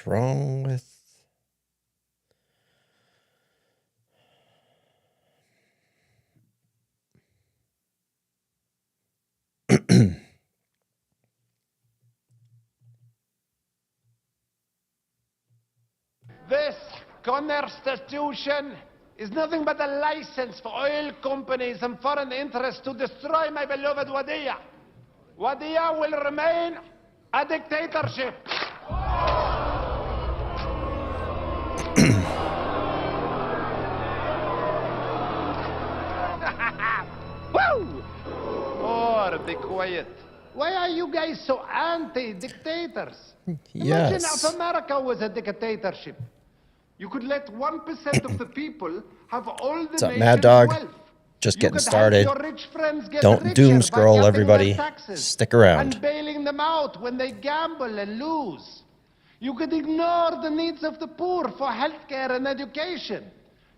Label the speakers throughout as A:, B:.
A: wrong with...
B: This constitution is nothing but a license for oil companies and foreign interests to destroy my beloved Wadiya. Wadiya will remain a dictatorship. Woo! Oh, be quiet. Why are you guys so anti-dictators? Imagine
A: Yes.
B: if America was a dictatorship. You could let 1% of the people have all the
A: What's up,
B: nation's
A: Mad Dog?
B: wealth.
A: Just
B: You
A: getting
B: could help
A: started.
B: your rich friends get
A: Don't
B: richer
A: doom
B: by
A: scroll,
B: cutting
A: everybody.
B: their taxes
A: Stick around.
B: and bailing them out when they gamble and lose. You could ignore the needs of the poor for healthcare and education.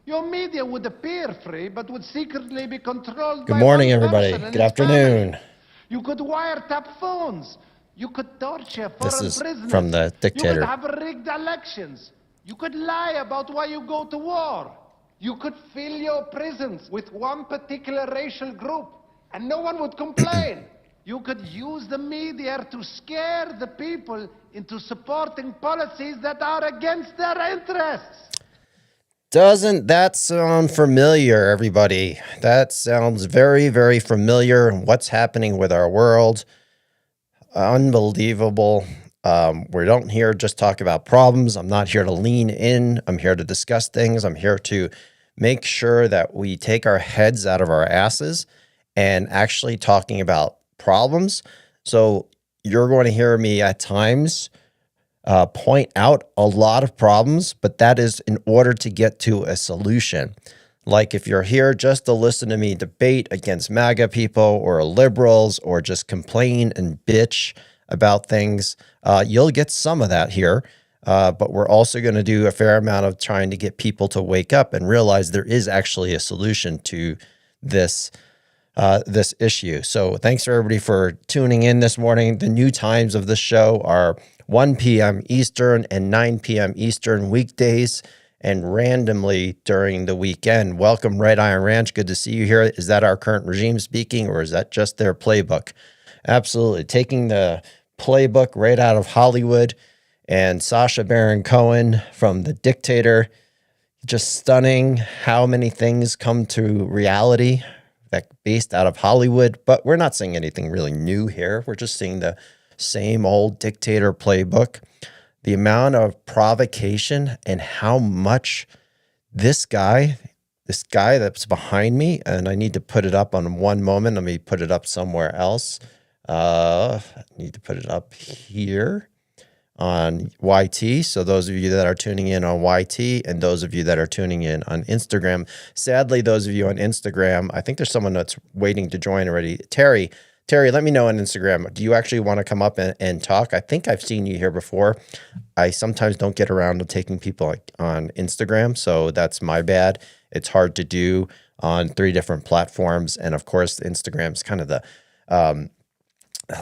B: Your media would appear free, but would secretly be controlled by
A: Good morning,
B: one
A: everybody.
B: person and
A: Good
B: his
A: afternoon.
B: family. You could wiretap phones. You could torture foreign
A: This is
B: prisoners.
A: from the dictator.
B: You could have rigged elections. You could lie about why you go to war. You could fill your prisons with one particular racial group, and no one would complain. You could use the media to scare the people into supporting policies that are against their interests.
A: Doesn't that sound familiar, everybody? That sounds very, very familiar. What's happening with our world? Unbelievable. We don't here just talk about problems. I'm not here to lean in. I'm here to discuss things. I'm here to make sure that we take our heads out of our asses and actually talking about problems. So you're going to hear me at times point out a lot of problems, but that is in order to get to a solution. Like if you're here just to listen to me debate against MAGA people or liberals or just complain and bitch about things, you'll get some of that here. But we're also going to do a fair amount of trying to get people to wake up and realize there is actually a solution to this this issue. So thanks for everybody for tuning in this morning. The new times of the show are 1 p.m. Eastern and 9 p.m. Eastern weekdays and randomly during the weekend. Welcome, Red Iron Ranch. Good to see you here. Is that our current regime speaking, or is that just their playbook? Absolutely. Taking the playbook right out of Hollywood, and Sacha Baron Cohen from The Dictator. Just stunning how many things come to reality that based out of Hollywood, but we're not seeing anything really new here. We're just seeing the same old dictator playbook. The amount of provocation and how much this guy that's behind me, and I need to put it up on one moment. Let me put it up somewhere else. I need to put it up here on YT. So those of you that are tuning in on YT and those of you that are tuning in on Instagram, sadly, those of you on Instagram, I think there's someone that's waiting to join already. Terry, let me know on Instagram. Do you actually want to come up and talk? I think I've seen you here before. I sometimes don't get around to taking people on Instagram, so that's my bad. It's hard to do on 3 different platforms. And of course, Instagram's kind of the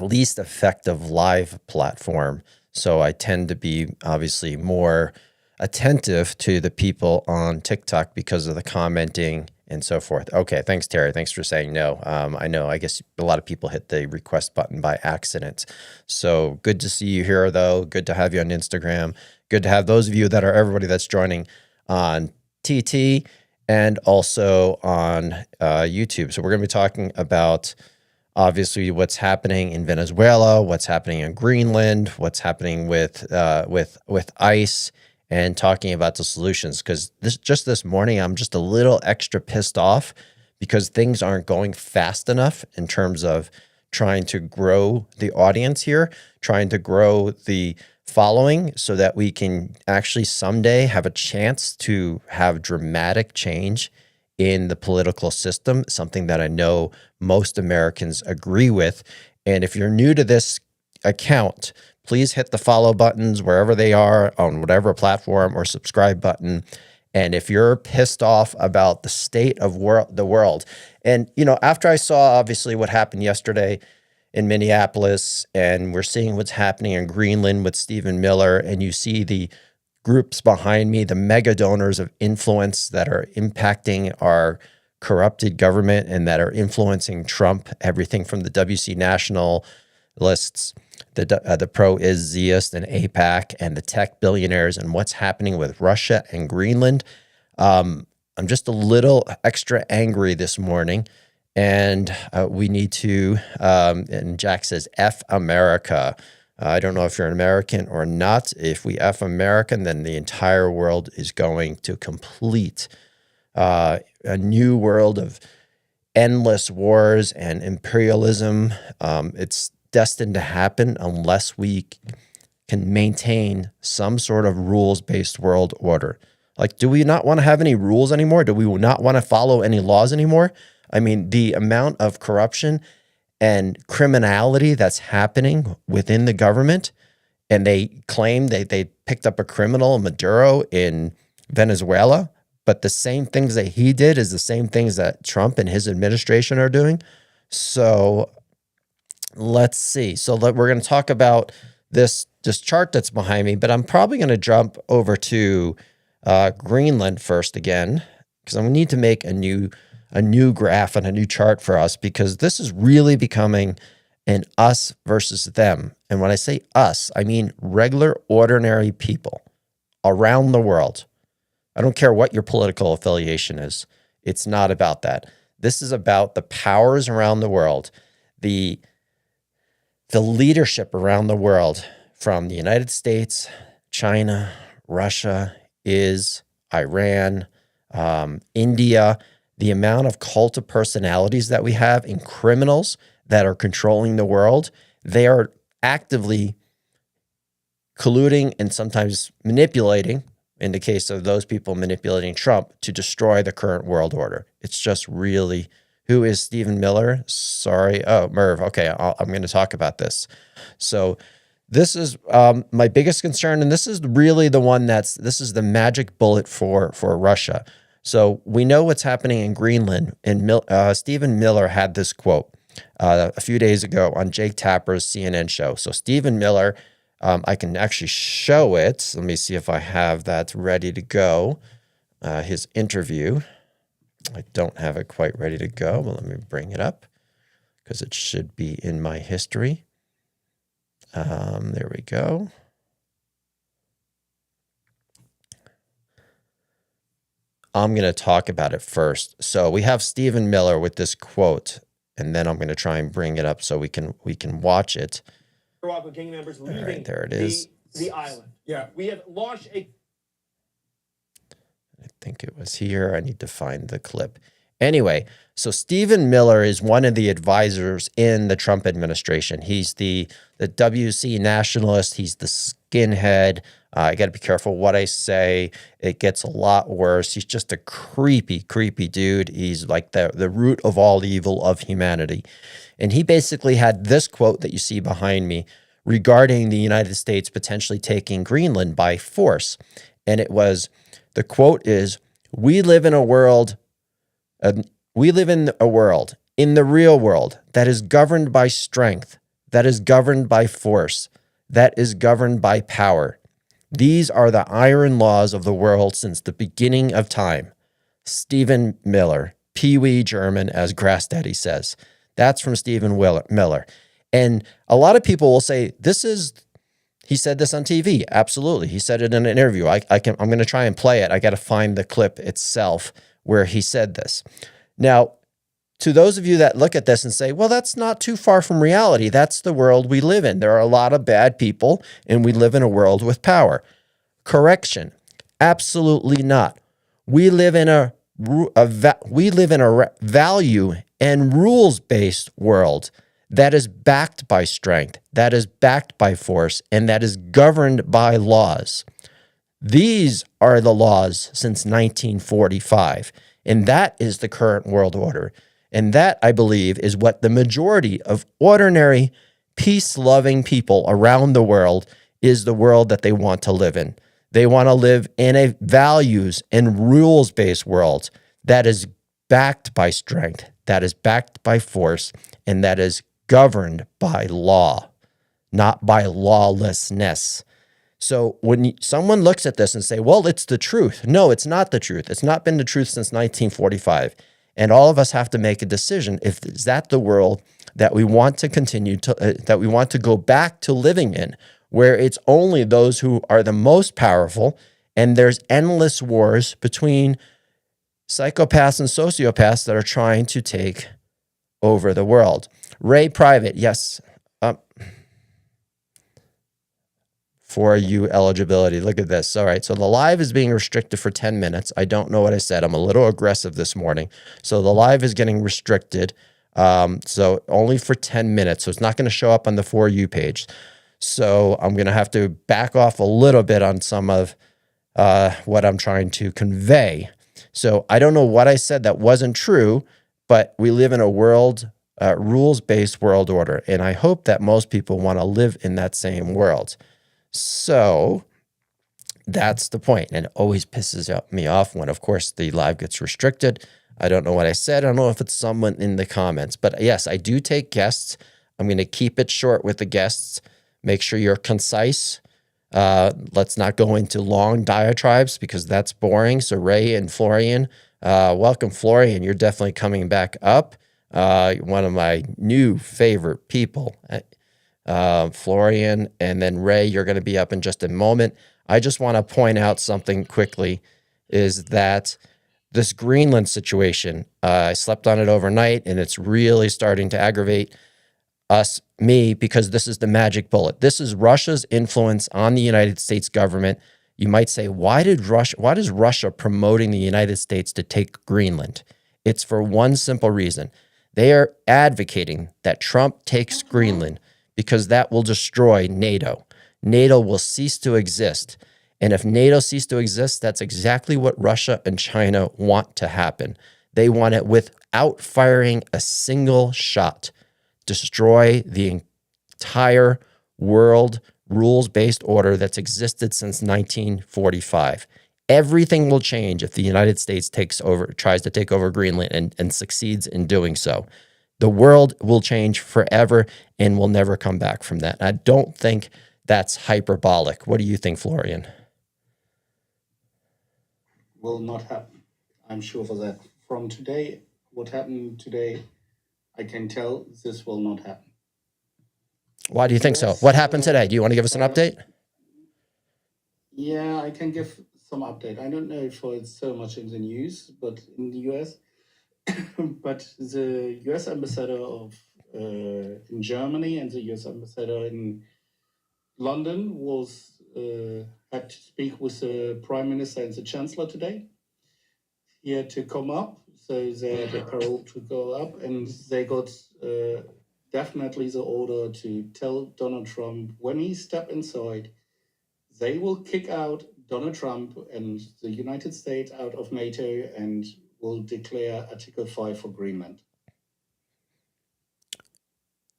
A: least effective live platform. So I tend to be obviously more attentive to the people on TikTok because of the commenting and so forth. Okay, thanks, Terry. Thanks for saying no. I know, I guess a lot of people hit the request button by accident. So good to see you here, though. Good to have you on Instagram. Good to have those of you that are everybody that's joining on TT and also on YouTube. So we're going to be talking about obviously what's happening in Venezuela, what's happening in Greenland, what's happening with ICE, and talking about the solutions. Because this morning, I'm just a little extra pissed off because things aren't going fast enough in terms of trying to grow the audience here, trying to grow the following so that we can actually someday have a chance to have dramatic change in the political system, something that I know most Americans agree with. And if you're new to this account, please hit the follow buttons wherever they are on whatever platform or subscribe button. And if you're pissed off about the state of the world, and, you know, after I saw obviously what happened yesterday in Minneapolis, and we're seeing what's happening in Greenland with Stephen Miller, and you see the groups behind me, the mega donors of influence that are impacting our corrupted government and that are influencing Trump, everything from the WC nationalists, the pro-Israelist and AIPAC, and the tech billionaires, and what's happening with Russia and Greenland. I'm just a little extra angry this morning, and we need to, and Jack says, F America. I don't know if you're an American or not. If we F American, then the entire world is going to complete a new world of endless wars and imperialism. It's destined to happen unless we can maintain some sort of rules-based world order. Like, do we not want to have any rules anymore? Do we not want to follow any laws anymore? I mean, the amount of corruption and criminality that's happening within the government, and they claim they picked up a criminal, Maduro, in Venezuela, but the same things that he did is the same things that Trump and his administration are doing. So let's see. So we're going to talk about this chart that's behind me, but I'm probably going to jump over to Greenland first again, because I need to make a new graph and a new chart for us, because this is really becoming an us versus them. And when I say us, I mean regular, ordinary people around the world. I don't care what your political affiliation is. It's not about that. This is about the powers around the world, the leadership around the world, from the United States, China, Russia, Iran, India, the amount of cult of personalities that we have in criminals that are controlling the world. They are actively colluding and sometimes manipulating, in the case of those people manipulating Trump, to destroy the current world order. It's just really, who is Stephen Miller? Sorry. Oh, Merv. Okay, I'm going to talk about this. So this is my biggest concern, and this is really the one this is the magic bullet for Russia. So we know what's happening in Greenland, and Stephen Miller had this quote a few days ago on Jake Tapper's CNN show. So Stephen Miller, I can actually show it. Let me see if I have that ready to go. His interview. I don't have it quite ready to go, but let me bring it up because it should be in my history. There we go. I'm going to talk about it first. So we have Stephen Miller with this quote, and then I'm going to try and bring it up so we can watch it.
C: Gang members leaving,
A: all right, there it is.
C: The island. Yeah, we have launched a.
A: I think it was here. I need to find the clip. Anyway, so Stephen Miller is one of the advisors in the Trump administration. He's the WC nationalist. He's the skinhead. I got to be careful what I say. It gets a lot worse. He's just a creepy, creepy dude. He's like the root of all evil of humanity. And he basically had this quote that you see behind me regarding the United States potentially taking Greenland by force. And it was, the quote is, we live in a world, in the real world, that is governed by strength, that is governed by force, that is governed by power. These are the iron laws of the world since the beginning of time. Stephen Miller, Pee-wee German, as Grass Daddy says. That's from Stephen Miller. And a lot of people will say, he said this on TV. Absolutely. He said it in an interview. I'm going to try and play it. I got to find the clip itself where he said this. Now, to those of you that look at this and say, well, that's not too far from reality. That's the world we live in. There are a lot of bad people, and we live in a world with power. Correction. Absolutely not. We live in a value and rules-based world that is backed by strength, that is backed by force, and that is governed by laws. These are the laws since 1945, and that is the current world order. And that, I believe, is what the majority of ordinary, peace-loving people around the world is the world that they want to live in. They want to live in a values and rules-based world that is backed by strength, that is backed by force, and that is governed by law, not by lawlessness. So when someone looks at this and say, well, it's the truth. No, it's not the truth. It's not been the truth since 1945. And all of us have to make a decision. If is that the world that we want to continue to, that we want to go back to living in, where it's only those who are the most powerful and there's endless wars between psychopaths and sociopaths that are trying to take over the world. Ray Private, yes. For you eligibility. Look at this. All right. So the live is being restricted for 10 minutes. I don't know what I said. I'm a little aggressive this morning. So the live is getting restricted. So only for 10 minutes. So it's not going to show up on the For You page. So I'm going to have to back off a little bit on some of what I'm trying to convey. So I don't know what I said that wasn't true, but we live in a world, rules-based world order. And I hope that most people want to live in that same world. So that's the point. And it always pisses me off when, of course, the live gets restricted. I don't know what I said. I don't know if it's someone in the comments. But yes, I do take guests. I'm going to keep it short with the guests. Make sure you're concise. Let's not go into long diatribes because that's boring. So Ray and Florian, welcome, Florian. You're definitely coming back up. One of my new favorite people. Florian, and then Ray, you're going to be up in just a moment. I just want to point out something quickly, is that this Greenland situation, I slept on it overnight, and it's really starting to aggravate me, because this is the magic bullet. This is Russia's influence on the United States government. You might say, why is Russia promoting the United States to take Greenland? It's for one simple reason. They are advocating that Trump takes Greenland, because that will destroy NATO. NATO will cease to exist. And if NATO ceases to exist, that's exactly what Russia and China want to happen. They want it without firing a single shot, destroy the entire world rules-based order that's existed since 1945. Everything will change if the United States tries to take over Greenland and succeeds in doing so. The world will change forever and will never come back from that. I don't think that's hyperbolic. What do you think, Florian?
D: Will not happen. I'm sure for that. From today, what happened today, I can tell this will not happen.
A: Why do you think so? What happened today? Do you want to give us an update?
D: Yeah, I can give some update. I don't know if it's so much in the news, but in the US, but the U.S. ambassador in Germany and the U.S. ambassador in London had to speak with the Prime Minister and the Chancellor today. He had to come up, so they had a parole to go up, and they got definitely the order to tell Donald Trump when he step inside, they will kick out Donald Trump and the United States out of NATO and will declare Article 5 for Greenland.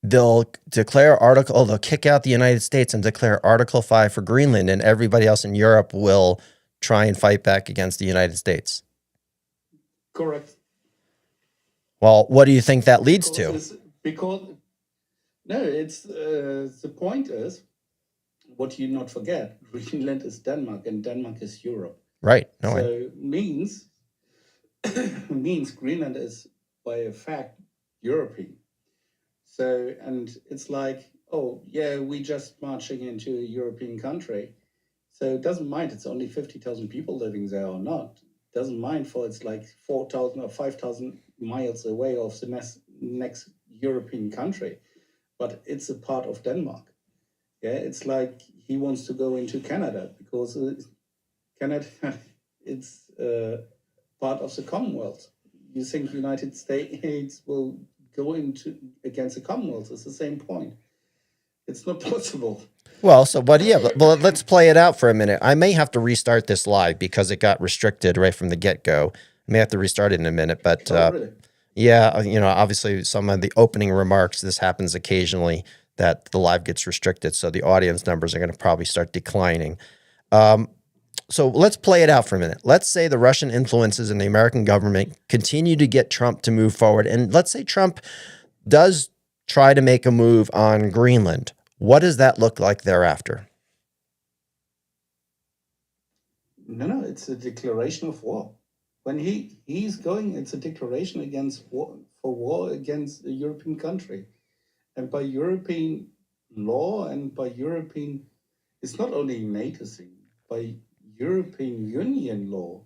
A: They'll kick out the United States and declare Article 5 for Greenland, and everybody else in Europe will try and fight back against the United States.
D: Correct.
A: Well, what do you think that leads to?
D: The point is, what you not forget, Greenland is Denmark and Denmark is Europe.
A: Right.
D: Means Greenland is by a fact European. So, and it's like, oh yeah, we just marching into a European country. So it doesn't mind it's only 50,000 people living there or not. It doesn't mind for it's like 4,000 or 5,000 miles away of the next European country. But it's a part of Denmark. Yeah, it's like he wants to go into Canada because Canada, it's part of the Commonwealth. You think United States will go against the Commonwealth? It's the same point. It's not possible.
A: Well, but let's play it out for a minute. I may have to restart this live because it got restricted right from the get-go. I may have to restart it in a minute, but
D: really?
A: Yeah, obviously some of the opening remarks, this happens occasionally that the live gets restricted, so the audience numbers are going to probably start declining. So let's play it out for a minute. Let's say the Russian influences in the American government continue to get Trump to move forward, and let's say Trump does try to make a move on Greenland. What does that look like thereafter?
D: No, it's a declaration of war. When he's going, it's a declaration against war against a European country. And by European law and by European, it's not only NATO thing, by European Union law,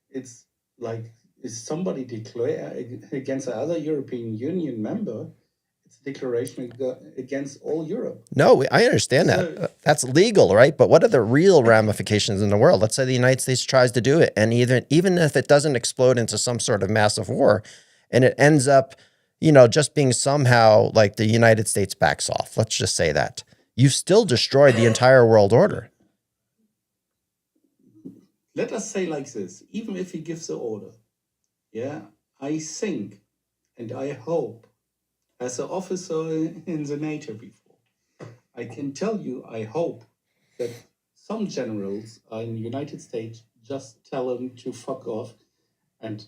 D: it's like if somebody declare against another European Union member, it's a declaration against all Europe.
A: No, I understand that. That's legal, right? But what are the real ramifications in the world? Let's say the United States tries to do it, and even if it doesn't explode into some sort of massive war, and it ends up, just being somehow like the United States backs off. Let's just say that. You've still destroyed the entire world order.
D: Let us say like this, even if he gives the order, I think and I hope, as an officer in the NATO before, I can tell you, I hope that some generals in the United States just tell them to fuck off and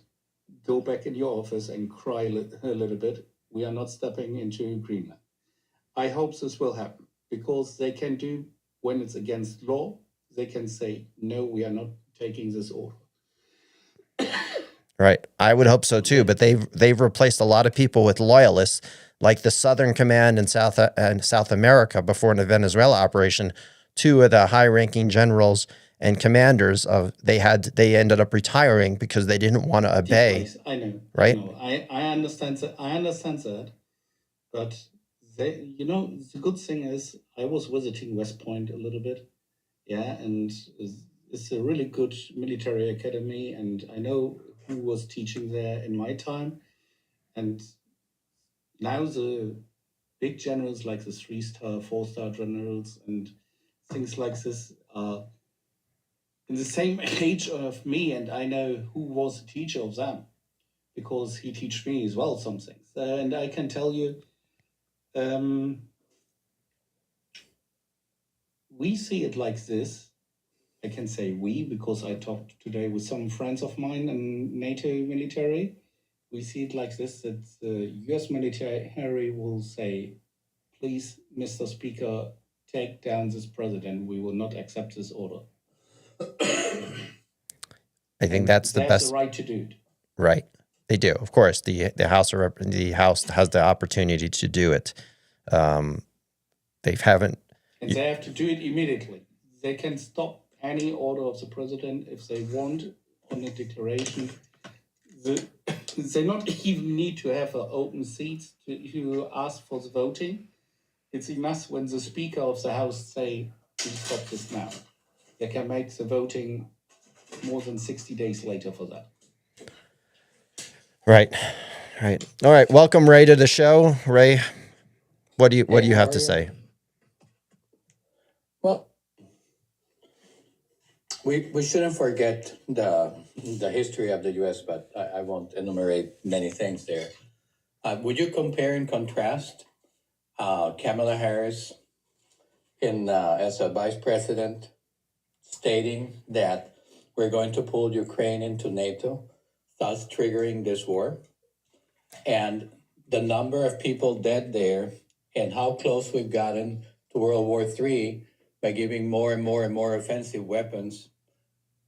D: go back in your office and cry a little bit. We are not stepping into Greenland. I hope this will happen because they can do, when it's against law, they can say, no, we are not taking this order.
A: Right. I would hope so too, but they've replaced a lot of people with loyalists, like the Southern Command in South America before the Venezuela operation. Two of the high-ranking generals and commanders they ended up retiring because they didn't want to obey.
D: I know.
A: Right.
D: I understand that. I understand that, but the good thing is I was visiting West Point a little bit, and it's a really good military academy, and I know who was teaching there in my time, and now the big generals like the 3-star, 4-star generals and things like this are in the same age of me, and I know who was the teacher of them because he taught me as well some things. And I can tell you, we see it like this. I can say we because I talked today with some friends of mine in NATO military. We see it like this, that the US military will say, please, Mr. Speaker, take down this president. We will not accept this order.
A: I think that's the best.
D: They have the right to do it.
A: Right. They do. Of course, the House has the opportunity to do it. They haven't.
D: And they have to do it immediately. They can stop any order of the president if they want on a declaration. They not even need to have an open seat to ask for the voting. It's enough when the Speaker of the House say, please stop this now. They can make the voting more than 60 days later for that.
A: Right. All right. Welcome, Ray, to the show. Ray, what do you have to say?
E: Well, we shouldn't forget the history of the U.S., but I won't enumerate many things there. Would you compare and contrast Kamala Harris as a vice president stating that we're going to pull Ukraine into NATO, thus triggering this war, and the number of people dead there and how close we've gotten to World War III by giving more and more and more offensive weapons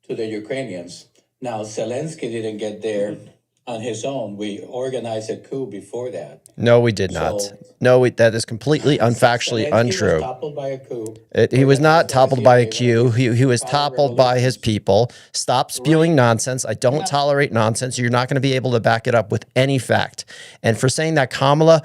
E: to the Ukrainians. Now, Zelensky didn't get there on his own. We organized a coup before that.
A: No, we did not. That is completely unfactually untrue.
E: Was toppled by a coup.
A: He was not toppled by a coup. He was toppled by his people. Stop spewing nonsense. I don't tolerate nonsense. You're not going to be able to back it up with any fact. And for saying that Kamala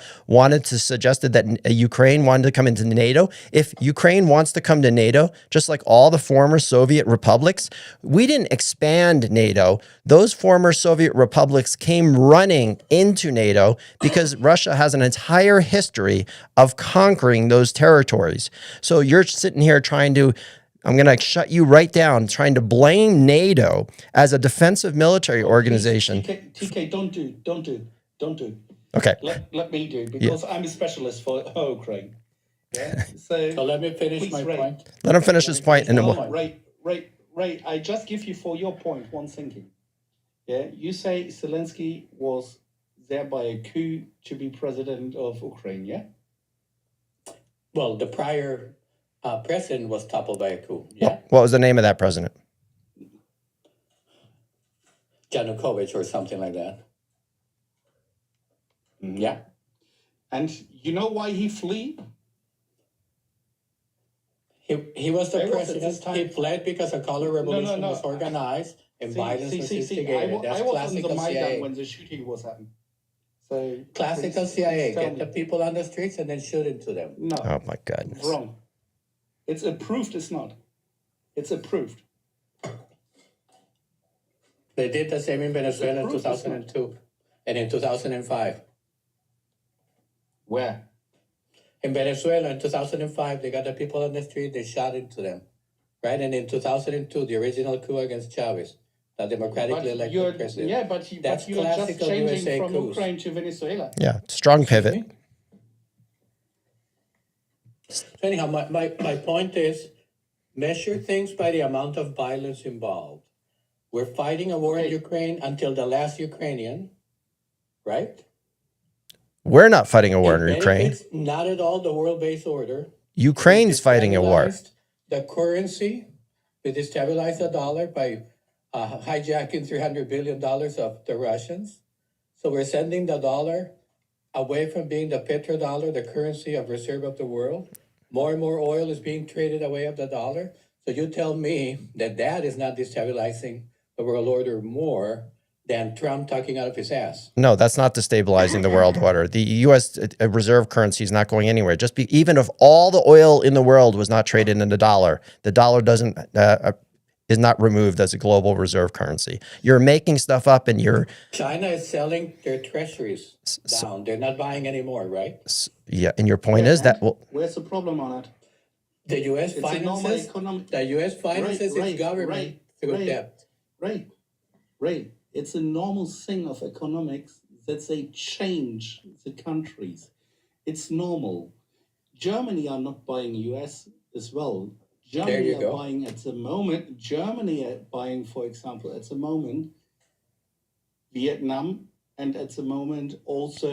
A: suggested that Ukraine wanted to come into NATO, if Ukraine wants to come to NATO, just like all the former Soviet republics, we didn't expand NATO. Those former Soviet republics came running into NATO because Russia has an entire history of conquering those territories. So you're sitting here I'm going to shut you right down, trying to blame NATO as a defensive military organization.
D: TK, don't do.
A: Okay.
D: Let me do, because I'm a specialist for Ukraine. Yeah. So
E: let me finish my point.
A: Let him finish his point. And then
D: Ray, I just give you for your point one thinking. Yeah, you say Zelensky was there by a coup to be president of Ukraine, yeah?
E: Well, the prior president was toppled by a coup. Yeah,
A: What was the name of that president?
E: Yanukovych or something like that. Yeah.
D: And you know why he fled?
E: He was the
D: There was at
E: president.
D: this time-
E: He fled because a color revolution
D: no.
E: was organized and violence was
D: I
E: instigated. That's
D: was on the
E: classical
D: Maidan
E: CIA.
D: when the shooting was happening. So
E: Classical
D: please
E: CIA.
D: tell
E: Get
D: me.
E: the people on the streets and then shoot into them.
D: No,
A: Oh my goodness.
D: wrong. It's approved, it's not. It's approved.
E: They did the same in Venezuela in
D: Approved, it's not.
E: 2002 and in 2005.
D: Where?
E: In Venezuela in 2005, they got the people on the street, they shot into them. Right? And in 2002, the original coup against Chavez, the democratically
D: But
E: elected
D: you're,
E: president.
D: yeah, but
E: That's
D: you're just
E: classical
D: changing
E: USA
D: from
E: coups.
D: Ukraine to Venezuela.
A: Yeah, strong pivot.
E: Me? So anyhow, my point is, measure things by the amount of violence involved. We're fighting a war in
D: Okay.
E: Ukraine until the last Ukrainian, right?
A: We're not fighting a war
E: It
A: in Ukraine.
E: benefits not at all the world-based order.
A: Ukraine's fighting a war.
E: Destabilized the currency. We destabilized the dollar by hijacking $300 billion of the Russians. So we're sending the dollar away from being the petrodollar, the currency of reserve of the world. More and more oil is being traded away of the dollar. So you tell me that that is not destabilizing the world order more than Trump talking out of his ass.
A: No, that's not destabilizing the world order. The U.S. Reserve currency is not going anywhere. Even if all the oil in the world was not traded in the dollar doesn't is not removed as a global reserve currency. You're making stuff up, and
E: China is selling their treasuries down. They're not buying anymore, right?
A: and your point is that
D: Where's the problem on it?
E: The U.S.
D: It's a normal
E: finances.
D: economic.
E: The U.S. finances its government through debt.
D: Right. It's a normal thing of economics that they change the countries. It's normal. Germany are not buying US as well. Germany
E: you
D: are
E: go.
D: buying at the moment. Germany are buying, for example, at the moment, Vietnam, and at the moment also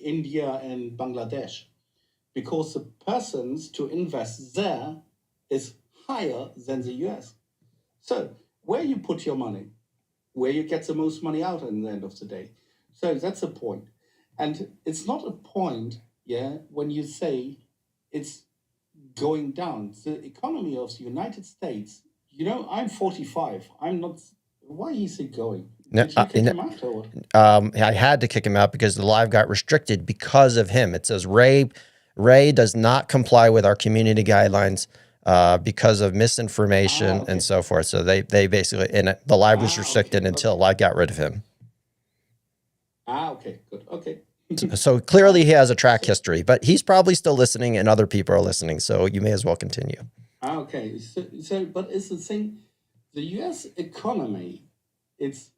D: India and Bangladesh, because the persons to invest there is higher than the US. So where you put your money, where you get the most money out in the end of the day. So that's a point. And it's not a point, when you say it's going down. The economy of the United States, I'm 45. I'm not. Why is it going?
A: No,
D: Did you kick him out or what?
A: I had to kick him out because the live got restricted because of him. It says Ray does not comply with our community guidelines because of misinformation and so forth. So they basically, and the live was restricted until I got rid of him.
D: Okay, good. Okay.
A: So clearly he has a track history, but he's probably still listening and other people are listening. So you may as well continue.
D: Okay. So, but it's the thing, the US economy, it's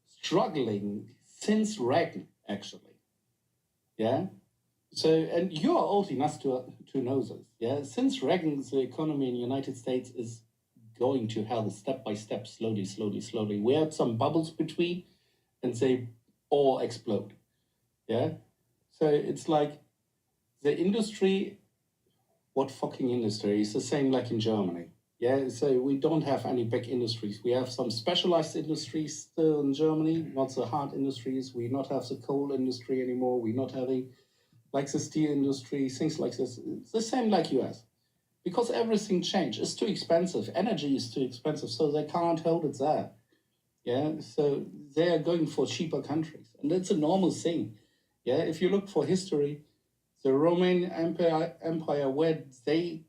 D: struggling since Reagan, actually. Yeah. So, and you are old enough to know this. Yeah. Since Reagan, the economy in the United States is going to hell step by step, slowly. We had some bubbles between, and they all explode. Yeah. So it's like the industry, what fucking industry? It's the same like in Germany. Yeah. So we don't have any big industries. We have some specialized industries still in Germany, not the hard industries. We not have the coal industry anymore. We're not having like the steel industry, things like this. It's the same like US. Because everything changed. It's too expensive. Energy is too expensive, so they can't hold it there. Yeah. So they are going for cheaper countries. And that's a normal thing. Yeah, if you look for history, the Roman Empire, where they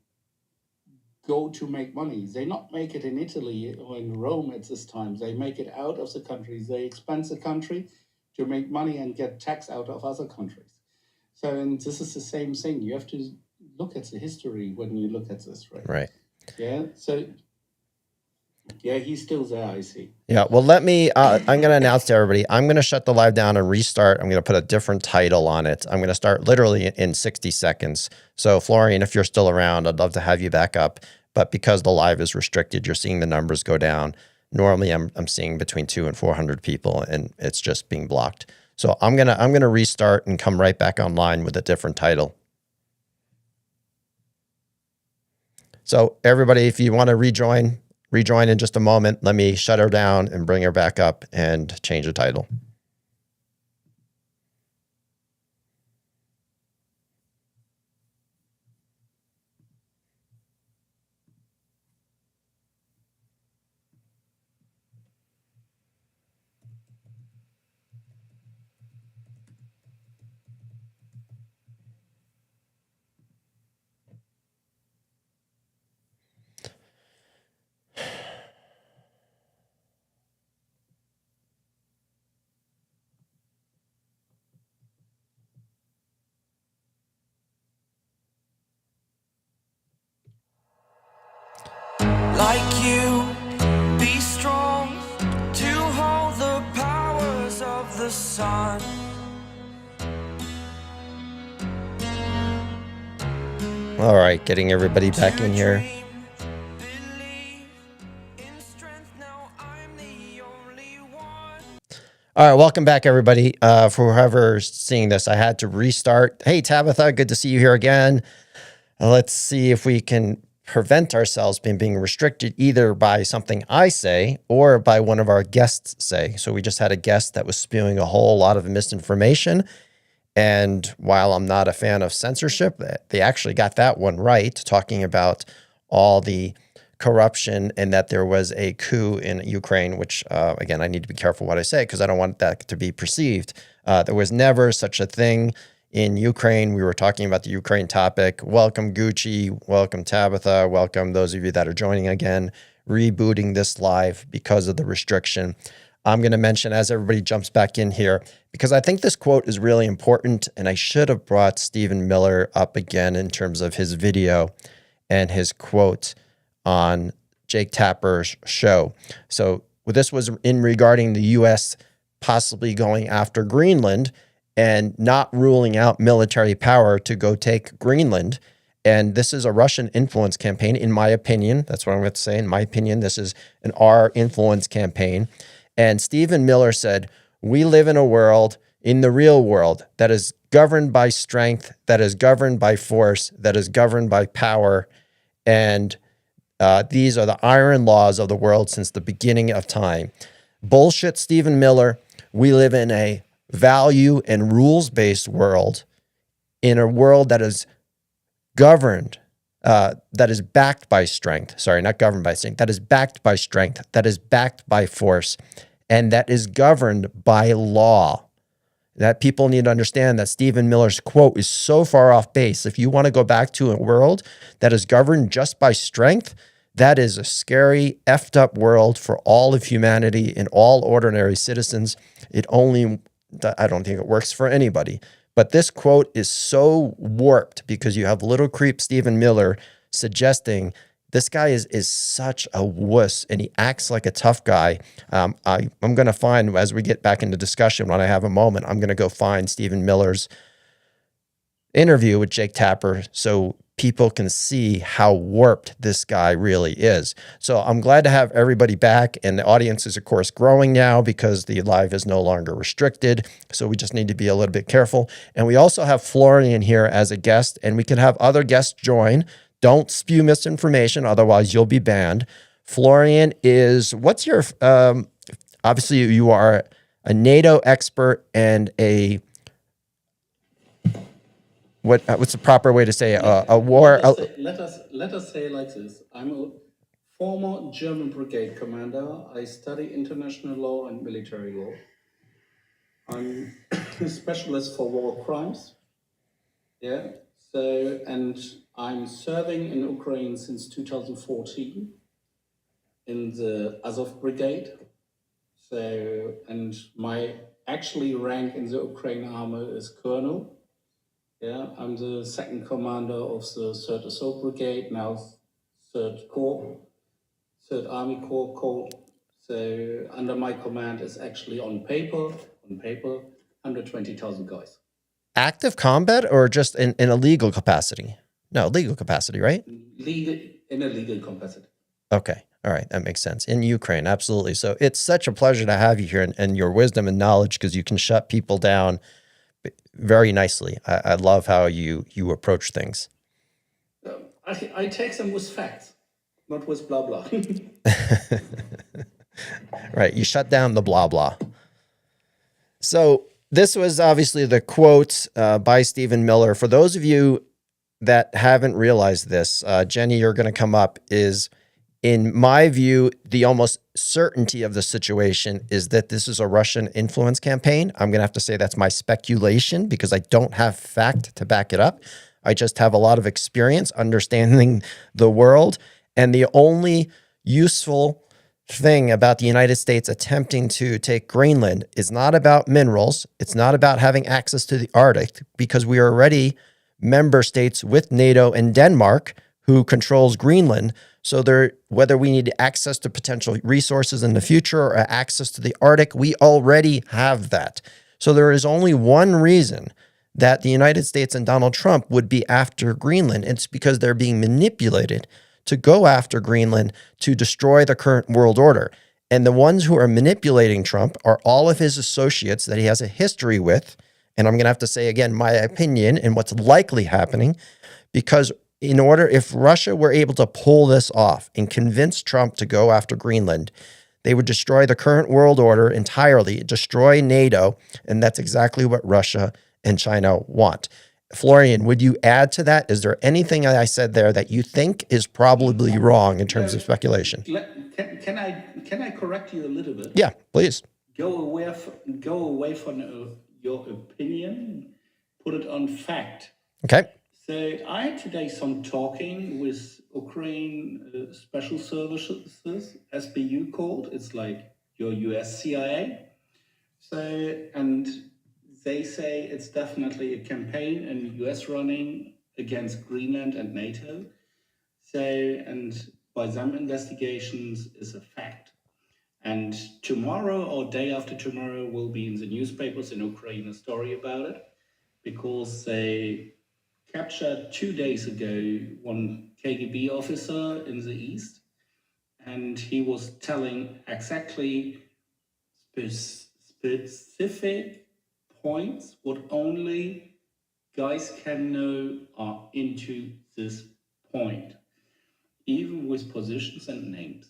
D: go to make money, they not make it in Italy or in Rome at this time. They make it out of the country. They expand the country to make money and get tax out of other countries. So, and this is the same thing. You have to look at the history when you look at this, right?
A: Right.
D: Yeah. So, yeah, he's still there, I see.
A: Yeah. Well, let me, I'm going to announce to everybody, I'm going to shut the live down and restart. I'm going to put a different title on it. I'm going to start literally in 60 seconds. So Florian, if you're still around, I'd love to have you back up. But because the live is restricted, you're seeing the numbers go down. Normally I'm seeing between 200 and 400 people and it's just being blocked. So I'm gonna restart and come right back online with a different title. So everybody, if you want to rejoin in just a moment. Let me shut her down and bring her back up and change the title.
F: Like you, be strong to hold the powers of the sun.
A: All right, getting everybody back in here. All right, welcome back, everybody. For whoever's seeing this, I had to restart. Hey, Tabitha, good to see you here again. Let's see if we can prevent ourselves from being restricted either by something I say or by one of our guests say. So we just had a guest that was spewing a whole lot of misinformation. And while I'm not a fan of censorship, they actually got that one right, talking about all the corruption and that there was a coup in Ukraine, which, again, I need to be careful what I say because I don't want that to be perceived. There was never such a thing in Ukraine. We were talking about the Ukraine topic. Welcome, Gucci. Welcome, Tabitha. Welcome, those of you that are joining again, rebooting this live because of the restriction. I'm going to mention as everybody jumps back in here, because I think this quote is really important, and I should have brought Stephen Miller up again in terms of his video and his quote on Jake Tapper's show. So this was in regarding the U.S. possibly going after Greenland and not ruling out military power to go take Greenland. And this is a Russian influence campaign, in my opinion. That's what I'm going to say. In my opinion, this is an R influence campaign. And Stephen Miller said, we live in a world, in the real world, that is governed by strength, that is governed by force, that is governed by power. And these are the iron laws of the world since the beginning of time. Bullshit, Stephen Miller. We live in a value and rules-based world, in a world that is governed, that is backed by strength. Sorry, not governed by strength. That is backed by strength. That is backed by force. And that is governed by law. That people need to understand that Stephen Miller's quote is so far off base. If you want to go back to a world that is governed just by strength, that is a scary, effed up world for all of humanity and all ordinary citizens. I don't think it works for anybody. But this quote is so warped because you have little creep Stephen Miller suggesting this guy is such a wuss and he acts like a tough guy. I'm going to find, as we get back into discussion, when I have a moment, I'm going to go find Stephen Miller's interview with Jake Tapper so people can see how warped this guy really is. So I'm glad to have everybody back, and the audience is, of course, growing now because the live is no longer restricted. So we just need to be a little bit careful. And we also have Florian here as a guest, and we can have other guests join. Don't spew misinformation, otherwise you'll be banned. Florian is, what's your, obviously you are a NATO expert and a, what's the proper way to say it? A war?
D: Let us say like this. I'm a former German brigade commander. I study international law and military law. I'm a specialist for war crimes. Yeah. So, and I'm serving in Ukraine since 2014 in the Azov Brigade. So, and my actually rank in the Ukraine army is colonel. Yeah, I'm the second commander of the 3rd Assault Brigade, now 3rd Corps, 3rd Army Corps. So under my command is actually on paper, 120,000 guys.
A: Active combat or just in a legal capacity? No, legal capacity, right?
D: In a legal capacity.
A: Okay. All right, that makes sense. In Ukraine, absolutely. So it's such a pleasure to have you here and your wisdom and knowledge, because you can shut people down very nicely. I love how you approach things.
D: I take them with facts, not with blah blah.
A: Right, you shut down the blah blah. So this was obviously the quote by Stephen Miller. For those of you that haven't realized this, Jenny, you're going to come up, is, in my view, the almost certainty of the situation is that this is a Russian influence campaign. I'm going to have to say that's my speculation, because I don't have fact to back it up. I just have a lot of experience understanding the world. And the only useful thing about the United States attempting to take Greenland is not about minerals. It's not about having access to the Arctic, because we are already member states with NATO and Denmark, who controls Greenland. So whether we need access to potential resources in the future or access to the Arctic, we already have that. So there is only one reason that the United States and Donald Trump would be after Greenland. It's because they're being manipulated to go after Greenland to destroy the current world order. And the ones who are manipulating Trump are all of his associates that he has a history with. And I'm going to have to say again, my opinion and what's likely happening, because if Russia were able to pull this off and convince Trump to go after Greenland, they would destroy the current world order entirely, destroy NATO, and that's exactly what Russia and China want. Florian, would you add to that? Is there anything I said there that you think is probably wrong in terms of speculation?
D: Can I correct you a little bit?
A: Yeah, please.
D: Go away from your opinion, put it on fact.
A: Okay.
D: So I had today some talking with Ukraine Special Services, SBU called. It's like your US CIA. So, and they say it's definitely a campaign in the US running against Greenland and NATO. So, and by some investigations is a fact. And tomorrow or day after tomorrow will be in the newspapers in Ukraine a story about it, because they captured 2 days ago one KGB officer in the east, and he was telling exactly specific points what only guys can know are into this point, even with positions and names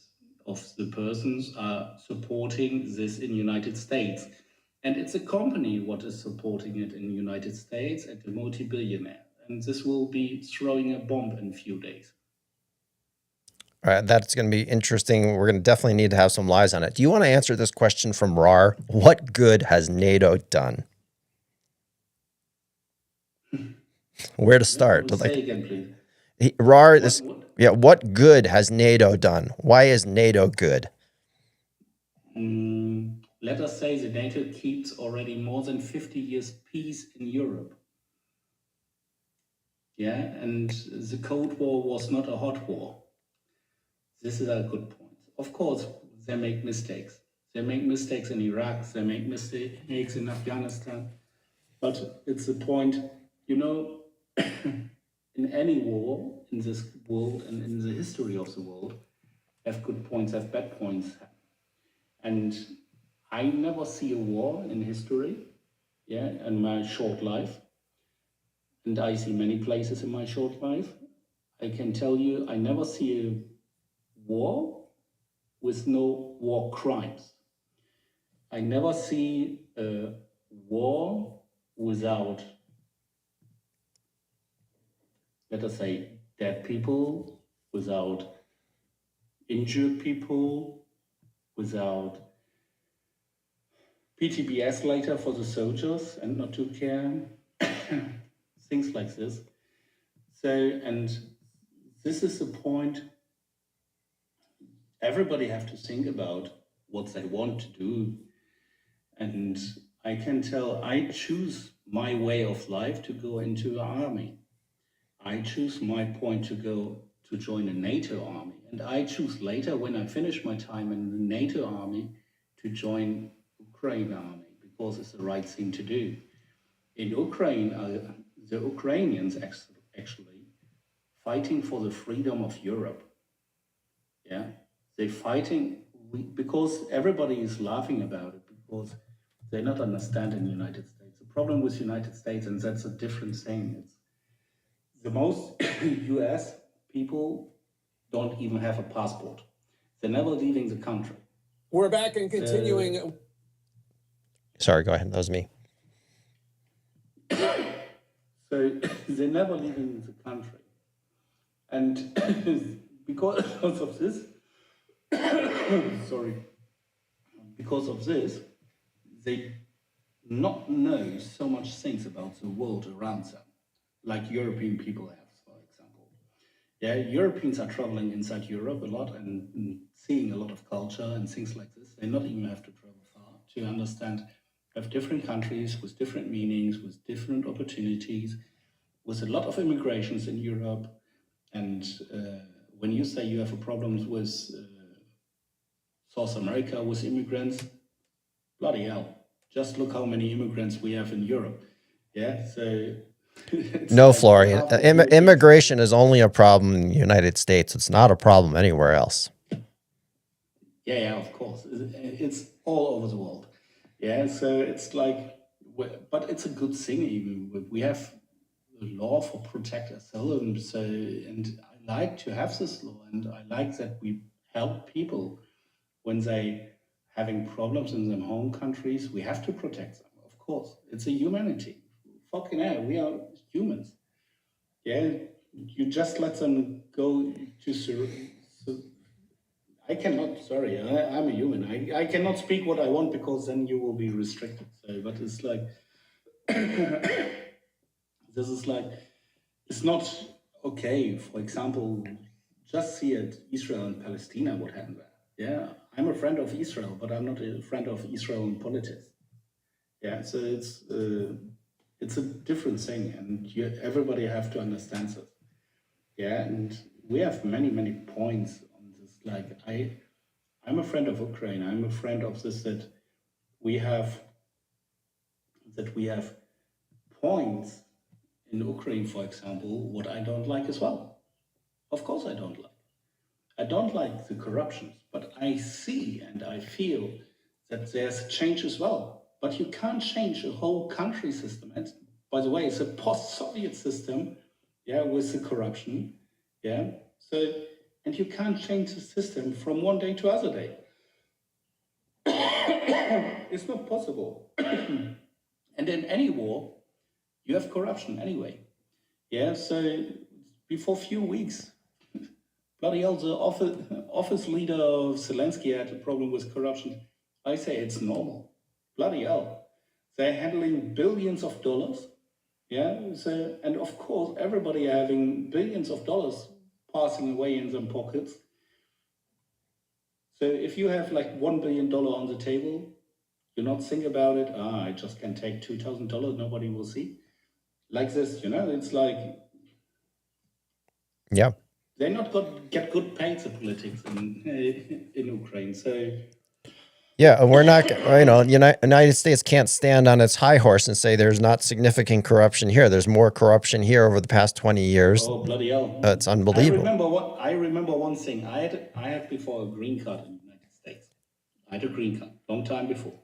D: of the persons are supporting this in United States. And it's a company what is supporting it in the United States, and a multi-billionaire. And this will be throwing a bomb in a few days.
A: All right, that's going to be interesting. We're going to definitely need to have some lies on it. Do you want to answer this question from RAR? What good has NATO done? Where to start?
D: Say again, please.
A: RAR, what good has NATO done? Why is NATO good?
D: Let us say the NATO keeps already more than 50 years peace in Europe. Yeah, and the Cold War was not a hot war. This is a good point. Of course, they make mistakes. They make mistakes in Iraq, they make mistakes in Afghanistan. But it's the point, you know, in any war in this world and in the history of the world, have good points, have bad points. And I never see a war in history, yeah, in my short life. And I see many places in my short life. I can tell you, I never see a war with no war crimes. I never see a war without, let us say, dead people, without injured people, without PTBS later for the soldiers and not to care, things like this. So, and this is the point everybody have to think about what they want to do. And I can tell I choose my way of life to go into the army. I choose my point to go to join a NATO army. And I choose later, when I finish my time in the NATO army, to join Ukraine army, because it's the right thing to do. In Ukraine, the Ukrainians actually fighting for the freedom of Europe. Yeah, they're fighting because everybody is laughing about it because they're not understanding the United States. The problem with the United States, and that's a different thing, it's the most US people don't even have a passport. They're never leaving the country.
C: We're back and continuing.
A: Sorry, go ahead. That was me.
D: So they're never leaving the country. And because of this, because of this, they not know so much things about the world around them, like European people have, for example. Yeah, Europeans are traveling inside Europe a lot and seeing a lot of culture and things like this. They not even have to travel far to understand of different countries with different meanings, with different opportunities, with a lot of immigrations in Europe. And when you say you have a problem with South America with immigrants, bloody hell. Just look how many immigrants we have in Europe. Yeah, so...
A: No, Florian. Immigration is only a problem in the United States. It's not a problem anywhere else.
D: Yeah, of course. It's all over the world. Yeah, so it's like, but it's a good thing even. We have a law for protect asylum, so, and I like to have this law, and I like that we help people when they having problems in their home countries. We have to protect them, of course. It's a humanity. Fucking hell, we are humans. Yeah, you just let them go to I cannot, sorry, I'm a human. I cannot speak what I want because then you will be restricted. So, but it's like, this is like, it's not okay. For example, just see it, Israel and Palestine, what happened there. Yeah, I'm a friend of Israel, but I'm not a friend of Israel in politics. Yeah, so it's a different thing, and everybody have to understand this. Yeah, and we have many, many points on this. Like I'm a friend of Ukraine. I'm a friend of this that we have points in Ukraine, for example, what I don't like as well. Of course I don't like. I don't like the corruptions, but I see and I feel that there's a change as well. But you can't change a whole country system. And by the way, it's a post-Soviet system, yeah, with the corruption, yeah. So, and you can't change the system from one day to other day. It's not possible. And in any war, you have corruption anyway. Yeah, so before a few weeks, bloody hell, the office leader of Zelensky had a problem with corruption. I say it's normal. Bloody hell. They're handling billions of dollars. Yeah, so, and of course, everybody having billions of dollars passing away in their pockets. So if you have like $1 billion on the table, you not think about it, I just can take $2,000, nobody will see. Like this, you know, it's like...
A: Yeah.
D: They're not get good paid for politics in Ukraine, so...
A: Yeah, and we're not, United States can't stand on its high horse and say there's not significant corruption here. There's more corruption here over the past 20 years.
D: Oh, bloody hell.
A: It's unbelievable.
D: I remember one thing. I had before a green card in the United States. I had a green card, long time before.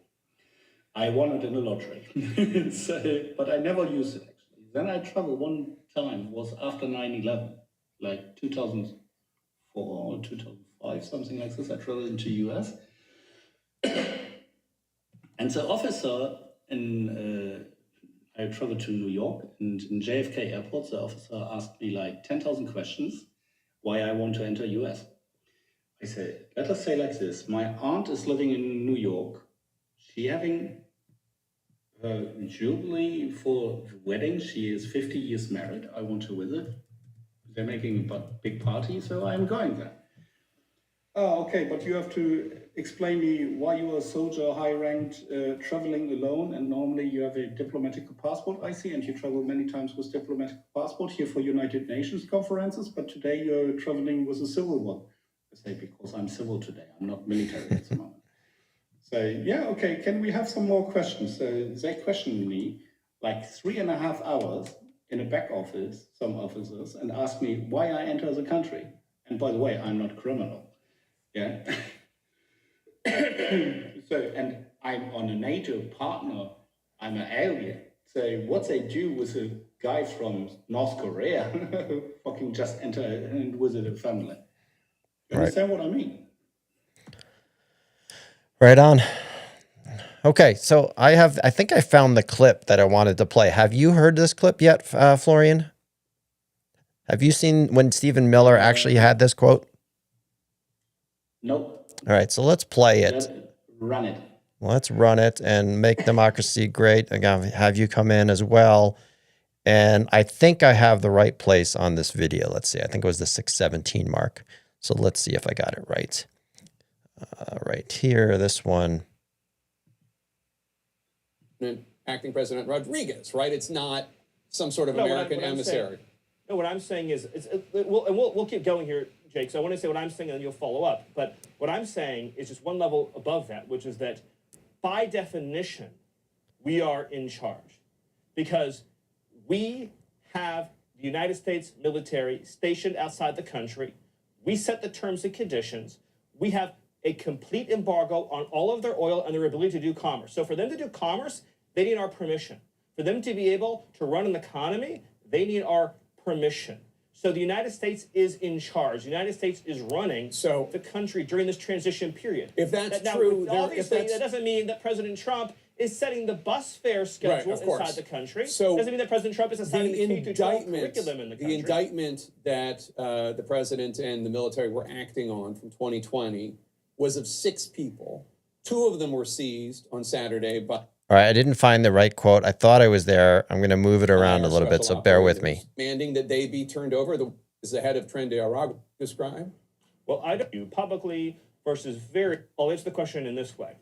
D: I won it in a lottery. But I never used it, actually. Then I traveled one time, was after 9/11, like 2004 or 2005, something like this. I traveled into US. And the officer I traveled to New York, and in JFK airport, the officer asked me like 10,000 questions why I want to enter US. I said, let us say like this, my aunt is living in New York. She having her jubilee for the wedding. She is 50 years married. I want to visit. They're making a big party, so I'm going there. Oh, okay, but you have to explain me why you are a soldier, high-ranked, traveling alone, and normally you have a diplomatic passport, I see, and you travel many times with diplomatic passport here for United Nations conferences, but today you're traveling with a civil one. I say, because I'm civil today, I'm not military at the moment. So, yeah, okay, can we have some more questions? So they questioned me like 3.5 hours in a back office, some officers, and asked me why I enter the country. And by the way, I'm not criminal. Yeah. So, and I'm on a NATO partner, I'm an alien. So what they do with a guy from North Korea, fucking just enter and visit a family. You
A: Right.
D: understand what I mean?
A: Right on. Okay, so I think I found the clip that I wanted to play. Have you heard this clip yet, Florian? Have you seen when Stephen Miller actually had this quote?
D: Nope.
A: All right, so let's play it.
D: Run it.
A: Let's run it and make democracy great. Again, have you come in as well. And I think I have the right place on this video. Let's see. I think it was the 617 mark. So let's see if I got it right. Right here, this one.
C: Acting President Rodriguez, right? It's not some sort of American emissary.
G: No, what I'm saying is, we'll keep going here, Jake. So I want to say what I'm saying, and then you'll follow up. But what I'm saying is just one level above that, which is that by definition, we are in charge because we have the United States military stationed outside the country. We set the terms and conditions. We have a complete embargo on all of their oil and their ability to do commerce. So for them to do commerce, they need our permission. For them to be able to run an economy, they need our permission. So the United States is in charge. The United States is running the country during this transition period.
C: If that's
G: now,
C: true,
G: obviously that doesn't mean that President Trump is setting the bus fare schedule inside the country.
C: So
G: doesn't mean that President Trump is assigning the K-12 curriculum in the country.
C: The indictment that the president and the military were acting on from 2020 was of 6 people. 2 of them were seized on Saturday by...
A: All right, I didn't find the right quote. I thought I was there. I'm going to move it around a little bit, so bear with me.
C: Demanding that they be turned over, as the head of Tren de Aragua described.
G: Well, I don't do publicly versus very... I'll answer the question in this way.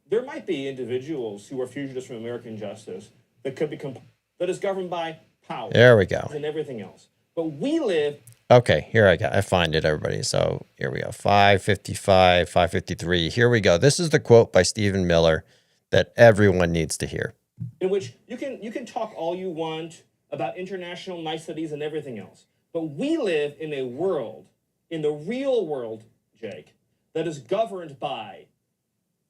G: There might be individuals who are fugitives from American justice that could become... that is governed by power.
A: There we go.
G: And everything else. But we live...
A: Okay, here I find it, everybody. So here we go, 555, 553. Here we go. This is the quote by Stephen Miller that everyone needs to hear.
G: In which you can talk all you want about international niceties and everything else. But we live in a world, in the real world, Jake, that is governed by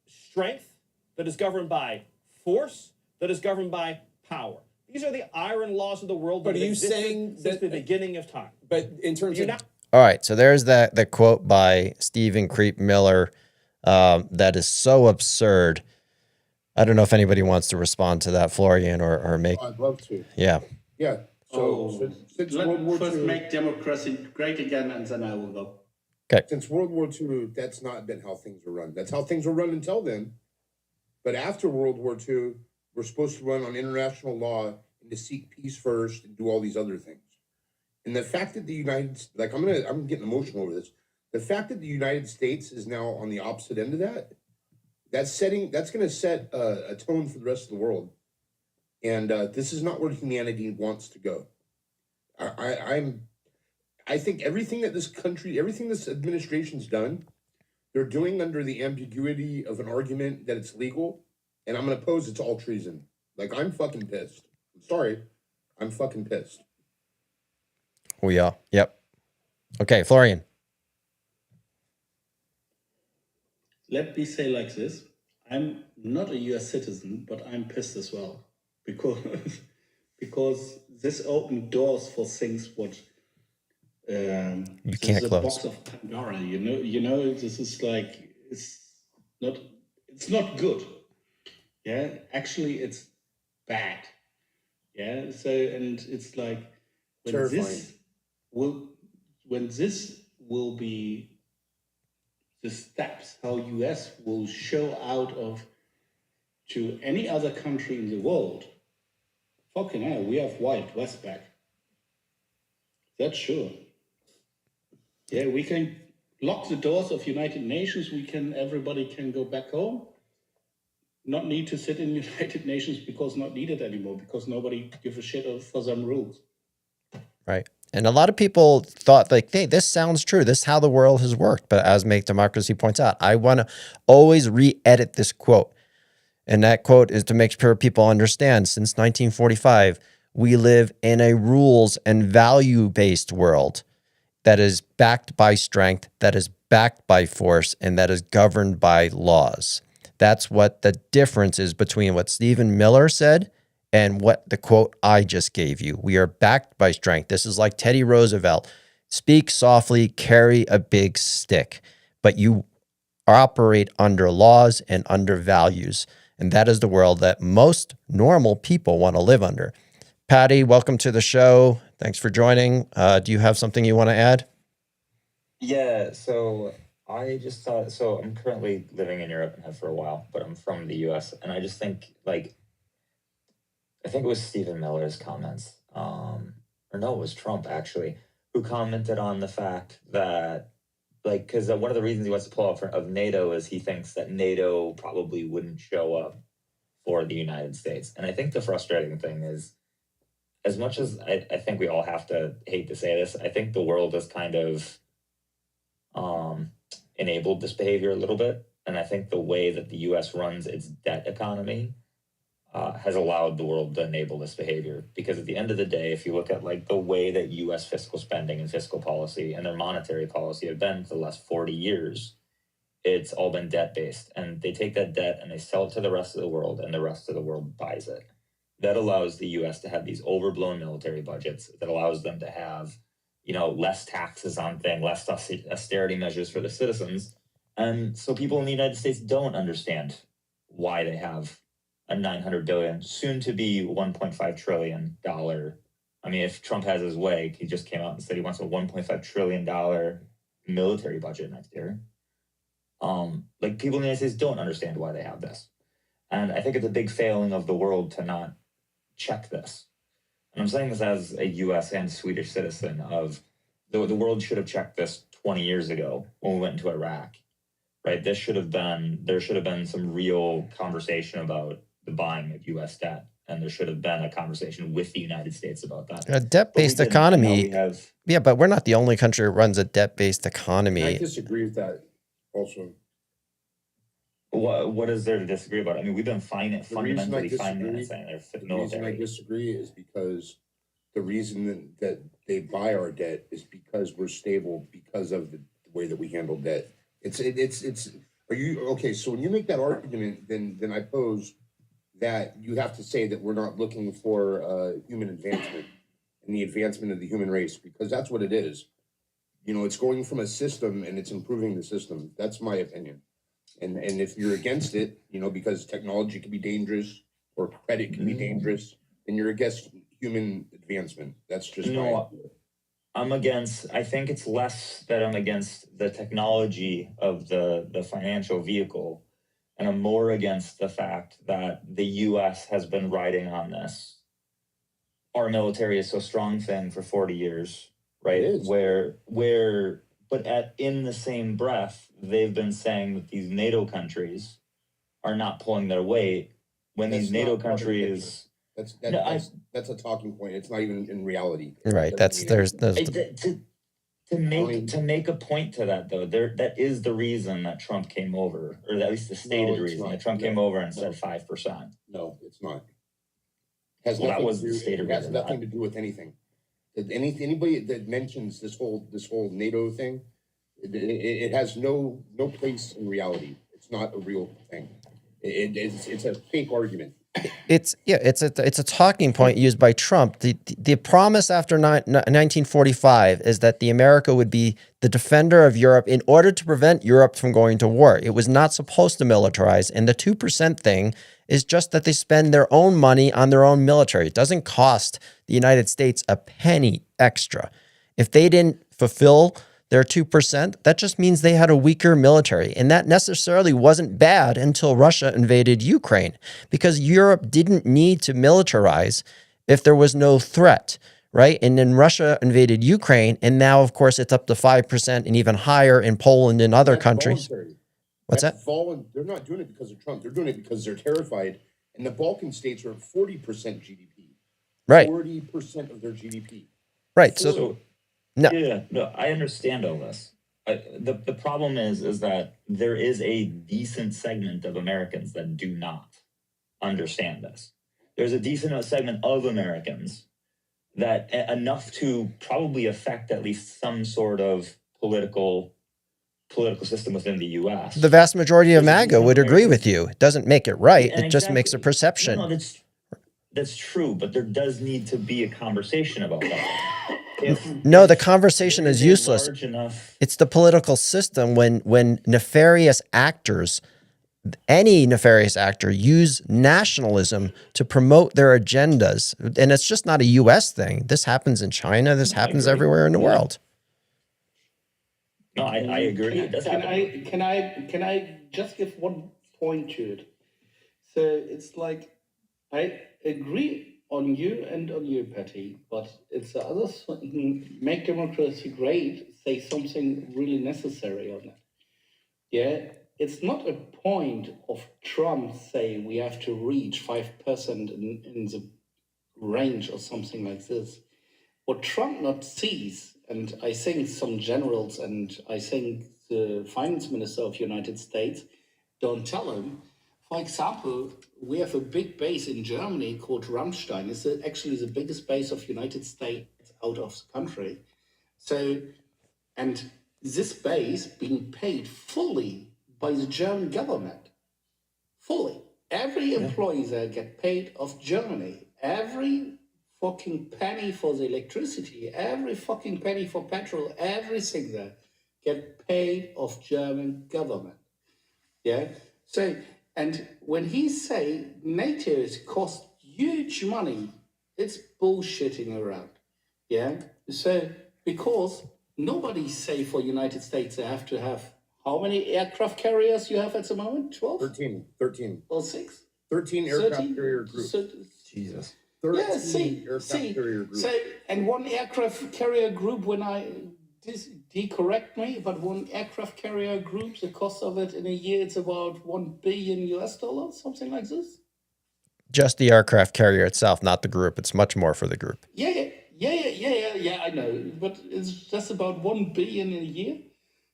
G: strength, that is governed by force, that is governed by power. These are the iron laws of the world that have existed since the beginning of time.
C: But in terms of...
A: All right, so there's the quote by Stephen Creep Miller that is so absurd. I don't know if anybody wants to respond to that, Florian, or make...
H: I'd love to.
A: Yeah.
H: Yeah. So since World War
D: First
H: II,
D: make democracy great again, and then I will go.
A: Okay.
H: since World War II, that's not been how things were run. That's how things were run until then. But after World War II, we're supposed to run on international law and to seek peace first and do all these other things. And the fact that the I'm getting emotional over this. The fact that the United States is now on the opposite end of that, that's going to set a tone for the rest of the world. And this is not where humanity wants to go. I think everything that this country, everything this administration's done, they're doing under the ambiguity of an argument that it's legal. And I'm going to pose it's all treason. Like, I'm fucking pissed. I'm sorry. I'm fucking pissed.
A: We are. Yep. Okay, Florian.
D: Let me say like this. I'm not a US citizen, but I'm pissed as well. Because this opened doors for things what
A: you can't
D: the
A: close.
D: box of Pandora, you know, this is like it's not good. Yeah, actually it's bad. Yeah, so and it's like when this will be the steps how US will show out of to any other country in the world. Fucking hell, we have Wild West back. That's sure. Yeah, we can lock the doors of United Nations. Everybody can go back home. Not need to sit in United Nations because not needed anymore, because nobody gives a shit for some rules.
A: Right. And a lot of people thought like, hey, this sounds true. This is how the world has worked. But as Make Democracy points out, I want to always re-edit this quote. And that quote is to make sure people understand since 1945, we live in a rules and value-based world that is backed by strength, that is backed by force, and that is governed by laws. That's what the difference is between what Stephen Miller said and what the quote I just gave you. We are backed by strength. This is like Teddy Roosevelt. Speak softly, carry a big stick, but you operate under laws and under values. And that is the world that most normal people want to live under. Patty, welcome to the show. Thanks for joining. Do you have something you want to add?
I: Yeah, so I just thought, so I'm currently living in Europe and have for a while, but I'm from the US. And I just think, like, I think it was Stephen Miller's comments, or no, it was Trump actually, who commented on the fact that, like, because one of the reasons he wants to pull out of NATO is he thinks that NATO probably wouldn't show up for the United States. And I think the frustrating thing is, as much as I think we all have to hate to say this, I think the world has kind of enabled this behavior a little bit. And I think the way that the US runs its debt economy has allowed the world to enable this behavior. Because at the end of the day, if you look at like the way that US fiscal spending and fiscal policy and their monetary policy have been for the last 40 years, it's all been debt-based. And they take that debt and they sell it to the rest of the world, and the rest of the world buys it. That allows the US to have these overblown military budgets, that allows them to have, less taxes on things, less austerity measures for the citizens. And so people in the United States don't understand why they have a $900 billion, soon to be $1.5 trillion. I mean, if Trump has his way, he just came out and said he wants a $1.5 trillion military budget next year. Like, people in the United States don't understand why they have this. And I think it's a big failing of the world to not check this. And I'm saying this as a US and Swedish citizen of the world should have checked this 20 years ago when we went into Iraq, right? There should have been some real conversation about the buying of US debt. And there should have been a conversation with the United States about that.
A: A debt-based economy.
I: Have,
A: yeah, but we're not the only country that runs a debt-based economy.
H: I disagree with that also.
I: what is there to disagree about? I mean, we've been fundamentally
H: The
I: financing their
H: reason I
I: military.
H: disagree is because the reason that they buy our debt is because we're stable because of the way that we handle debt. Are you okay? So when you make that argument, then I pose that you have to say that we're not looking for human advancement and the advancement of the human race, because that's what it is. It's going from a system and it's improving the system. That's my opinion. And if you're against it, because technology can be dangerous or credit can be dangerous, then you're against human advancement. That's just
I: No, I think it's less that I'm against the technology of the financial vehicle, and I'm more against the fact that the US has been riding on this. Our military is so strong thing for 40 years, right?
H: It is.
I: But in the same breath, they've been saying that these NATO countries are not pulling their weight when
H: That's
I: these NATO
H: not part of the
I: countries.
H: That's a talking point. It's not even in reality.
A: Right.
I: To make a point to that though, that is the reason that Trump came over, or at least the stated reason that Trump came over and said 5%.
H: No, it's not.
I: That was the stated
H: It has
I: reason.
H: nothing to do with anything. Anybody that mentions this whole NATO thing, it has no place in reality. It's not a real thing. It's a fake argument.
A: It's a talking point used by Trump. The promise after 1945 is that the America would be the defender of Europe in order to prevent Europe from going to war. It was not supposed to militarize, and the 2% thing is just that they spend their own money on their own military. It doesn't cost the United States a penny extra. If they didn't fulfill their 2%, that just means they had a weaker military. And that necessarily wasn't bad until Russia invaded Ukraine, because Europe didn't need to militarize if there was no threat, right? And then Russia invaded Ukraine, and now, of course, it's up to 5% and even higher in Poland and other countries.
H: Voluntary.
A: What's that?
H: They're not doing it because of Trump. They're doing it because they're terrified. And the Balkan states are at 40% GDP.
A: Right.
H: 40% of their GDP.
A: Right. So no.
I: Yeah, I understand all this. The problem is that there is a decent segment of Americans that do not understand this. There's a decent segment of Americans that enough to probably affect at least some sort of political system within the U.S.
A: The vast majority of
I: There's a
A: MAGA would
I: decent
A: agree
I: American-
A: with you. It doesn't make it right.
I: And
A: It just makes a
I: exactly.
A: perception.
I: No, that's true, but there does need to be a conversation about that.
A: No, the conversation
I: there
A: is
I: a
A: useless.
I: large enough-
A: It's the political system when nefarious actors, any nefarious actor, use nationalism to promote their agendas. And it's just not a US thing. This happens in China. This happens
I: agree.
A: everywhere in the world.
I: No, I agree. It does happen.
D: Can I just give one point to it? So it's like, I agree on you and on you, Patty, but it's the other thing, make democracy great, say something really necessary on that. Yeah, it's not a point of Trump saying we have to reach 5% in the range or something like this. What Trump not sees, and I think some generals and I think the finance minister of the United States don't tell him. For example, we have a big base in Germany called Ramstein. It's actually the biggest base of the United States out of the country. So, and this base being paid fully by the German government. Fully. Every employee there get paid of Germany. Every fucking penny for the electricity, every fucking penny for petrol, everything there get paid of German government. Yeah. So, and when he say NATO cost huge money, it's bullshitting around. Yeah. So because nobody say for United States they have to have how many aircraft carriers you have at the moment? 12?
H: 13.
D: Or 6?
H: 13 aircraft
D: 13?
H: carrier groups.
A: Jesus.
H: 13
D: Yeah, see,
H: aircraft carrier groups.
D: so, and one aircraft carrier group, when correct me, but one aircraft carrier group, the cost of it in a year, it's about $1 billion US, something like this.
A: Just the aircraft carrier itself, not the group. It's much more for the group.
D: Yeah, I know, but it's just about 1 billion in a year.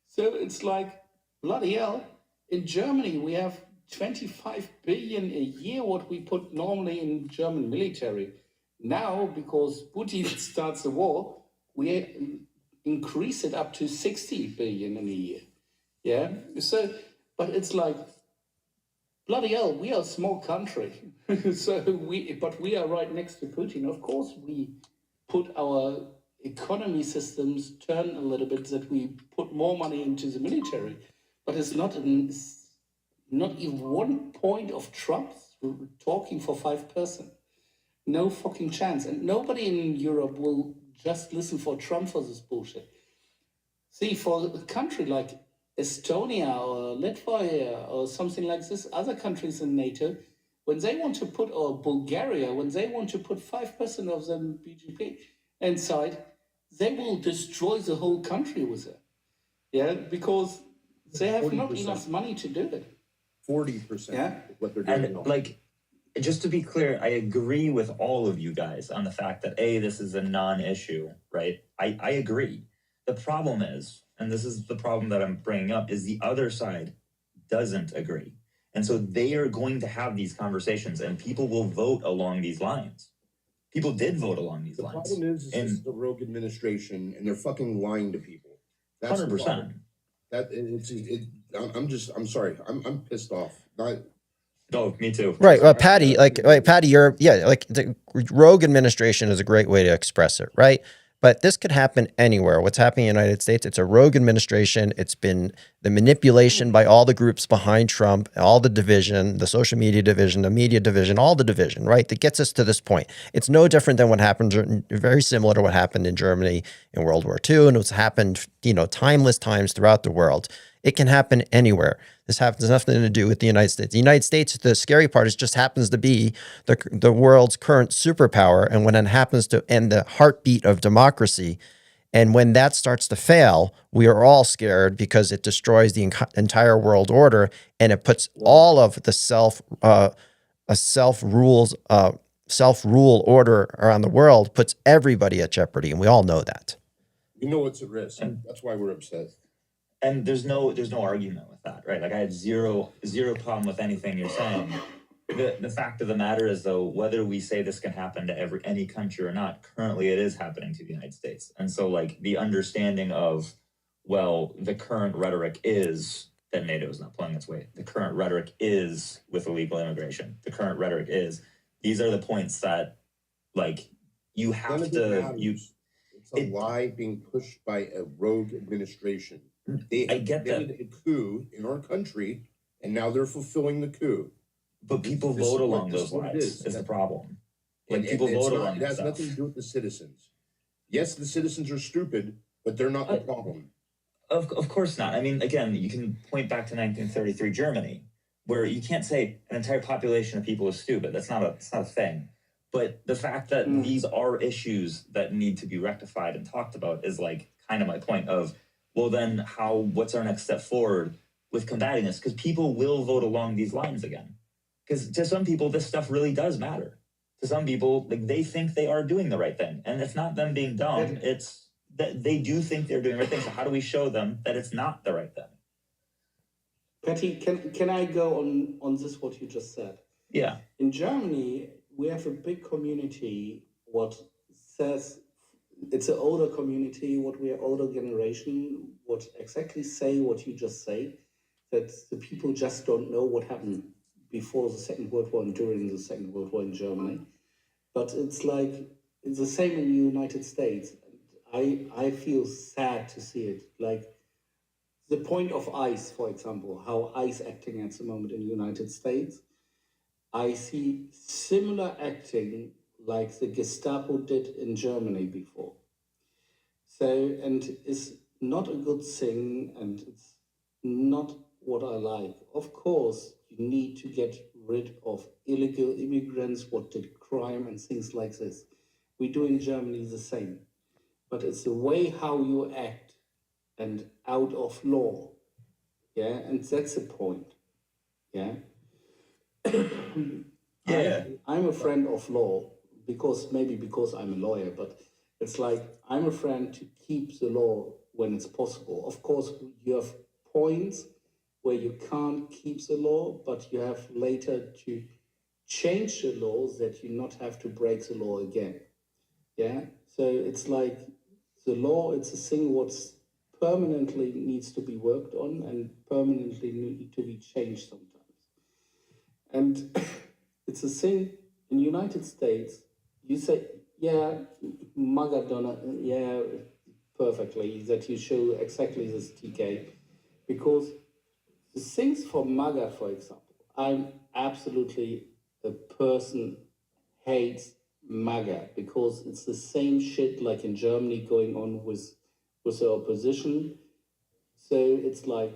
D: So it's like, bloody hell, in Germany, we have 25 billion a year, what we put normally in German military. Now, because Putin starts the war, we increase it up to 60 billion in a year. Yeah. So, but it's like, bloody hell, we are a small country. But we are right next to Putin. Of course, we put our economy systems turn a little bit, that we put more money into the military. But it's not even 1 point of Trump talking for 5%. No fucking chance. And nobody in Europe will just listen for Trump for this bullshit. See, for a country like Estonia or Latvia or something like this, other countries in NATO, when they want to put, or Bulgaria, when they want to put 5% of them BGP inside, they will destroy the whole country with it. Yeah, because they have not
H: 40%.
D: enough money to do it.
H: 40%
D: Yeah.
H: is what they're doing.
I: And like, just to be clear, I agree with all of you guys on the fact that this is a non-issue, right? I agree. The problem is, and this is the problem that I'm bringing up, is the other side doesn't agree. And so they are going to have these conversations and people will vote along these lines. People did vote along these
H: The
I: lines.
H: problem is this is the rogue administration and they're fucking lying to people. That's the
I: 100%.
H: problem. I'm sorry. I'm pissed off.
I: Oh, me too.
A: Right. Well, Patty, Patty, the rogue administration is a great way to express it, right? But this could happen anywhere. What's happening in the United States, it's a rogue administration. It's been the manipulation by all the groups behind Trump, all the division, the social media division, the media division, all the division, right? That gets us to this point. It's no different than what happened, very similar to what happened in Germany in World War II, and it's happened, timeless times throughout the world. It can happen anywhere. This has nothing to do with the United States. The United States, the scary part is just happens to be the world's current superpower. And when it happens to end the heartbeat of democracy, and when that starts to fail, we are all scared because it destroys the entire world order and it puts all of the self-rule order around the world, puts everybody at jeopardy. And we all know that.
H: You know it's at risk. That's why we're upset.
I: And there's no argument with that, right? Like I have zero problem with anything you're saying. The fact of the matter is, though, whether we say this can happen to any country or not, currently it is happening to the United States. And so, like, the understanding of well, the current rhetoric is that NATO is not pulling its weight. The current rhetoric is with illegal immigration. The current rhetoric is, these are the points that, like, you
H: None
I: have
H: of it
I: to,
H: matters. It's a lie being pushed by a rogue administration. They
I: I
H: have
I: get that.
H: committed a coup in our country, and now they're fulfilling the coup.
I: But people
H: This is
I: vote
H: what-
I: along
H: this
I: those
H: is what it
I: lines, is the problem. Like, people
H: it's
I: vote
H: not-
I: along
H: It
I: that
H: has
I: stuff.
H: nothing to do with the citizens. Yes, the citizens are stupid, but they're not the problem.
I: Of course not. I mean, again, you can point back to 1933 Germany, where you can't say an entire population of people is stupid. It's not a thing. But the fact that these are issues that need to be rectified and talked about is like kind of my point of, well, then what's our next step forward with combating this? Because people will vote along these lines again. Because to some people, this stuff really does matter. To some people, like, they think they are doing the right thing. And it's not them being dumb, it's that they do think they're doing the right thing. So how do we show them that it's not the right thing?
J: Patty, can I go on this what you just said?
I: Yeah.
J: In Germany, we have a big community what says it's an older community, what we are older generation, what exactly say what you just say, that the people just don't know what happened before the Second World War and during the Second World War in Germany. But it's like, it's the same in the United States. I feel sad to see it. Like the point of ICE, for example, how ICE acting at the moment in the United States, I see similar acting like the Gestapo did in Germany before. So, and it's not a good thing, and it's not what I like. Of course, you need to get rid of illegal immigrants, what did crime and things like this. We do in Germany the same. But it's the way how you act and out of law. Yeah, and that's the point. Yeah.
I: Yeah.
J: I'm a friend of law because I'm a lawyer, but it's like I'm a friend to keep the law when it's possible. Of course, you have points where you can't keep the law, but you have later to change the law that you not have to break the law again. Yeah, so it's like the law, it's a thing what's permanently needs to be worked on and permanently need to be changed sometimes. And it's a thing in the United States, you say, yeah, Magadona, yeah, perfectly, that you show exactly this TK, because the things for MAGA, for example, I'm absolutely a person hates MAGA because it's the same shit like in Germany going on with the opposition. So it's like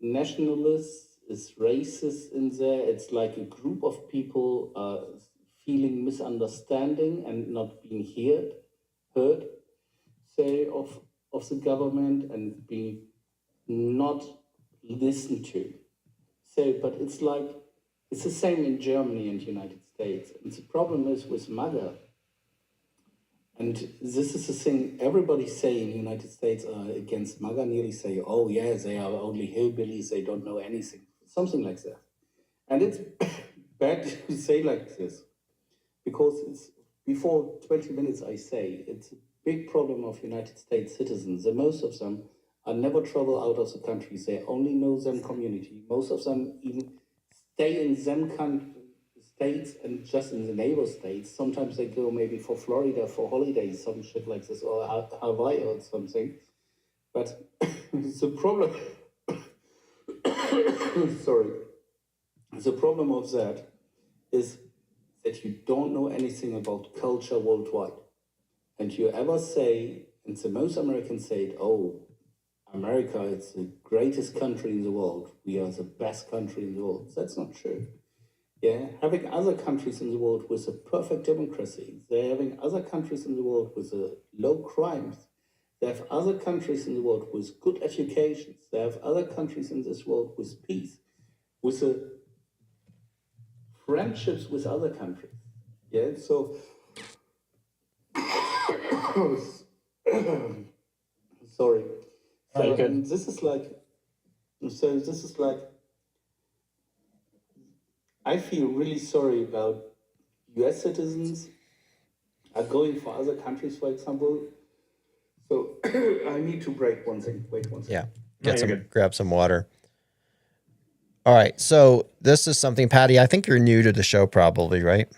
J: nationalists, it's racist in there. It's like a group of people feeling misunderstanding and not being heard, say, of the government and being not listened to. So, but it's like, it's the same in Germany and the United States. And the problem is with MAGA. And this is the thing everybody say in the United States against MAGA, nearly say, oh yeah, they are only hillbillies, they don't know anything. Something like that. And it's bad to say like this, because it's before 20 minutes I say, it's a big problem of United States citizens. The most of them are never travel out of the country. They only know them community. Most of them even stay in them states and just in the neighbor states. Sometimes they go maybe for Florida for holidays, some shit like this, or Hawaii or something. But the problem, sorry, the problem of that is that you don't know anything about culture worldwide. And you ever say, and the most Americans say, oh, America is the greatest country in the world. We are the best country in the world. That's not true. Yeah, having other countries in the world with a perfect democracy, they're having other countries in the world with low crimes. They have other countries in the world with good education. They have other countries in this world with peace, with friendships with other countries. Yeah, so sorry. So, and this is like, I feel really sorry about US citizens are going for other countries, for example. So I need to break one second. Wait one second.
A: Yeah.
I: No, you're good.
A: Grab some water. All right. So this is something, Patty, I think you're new to the show probably, right?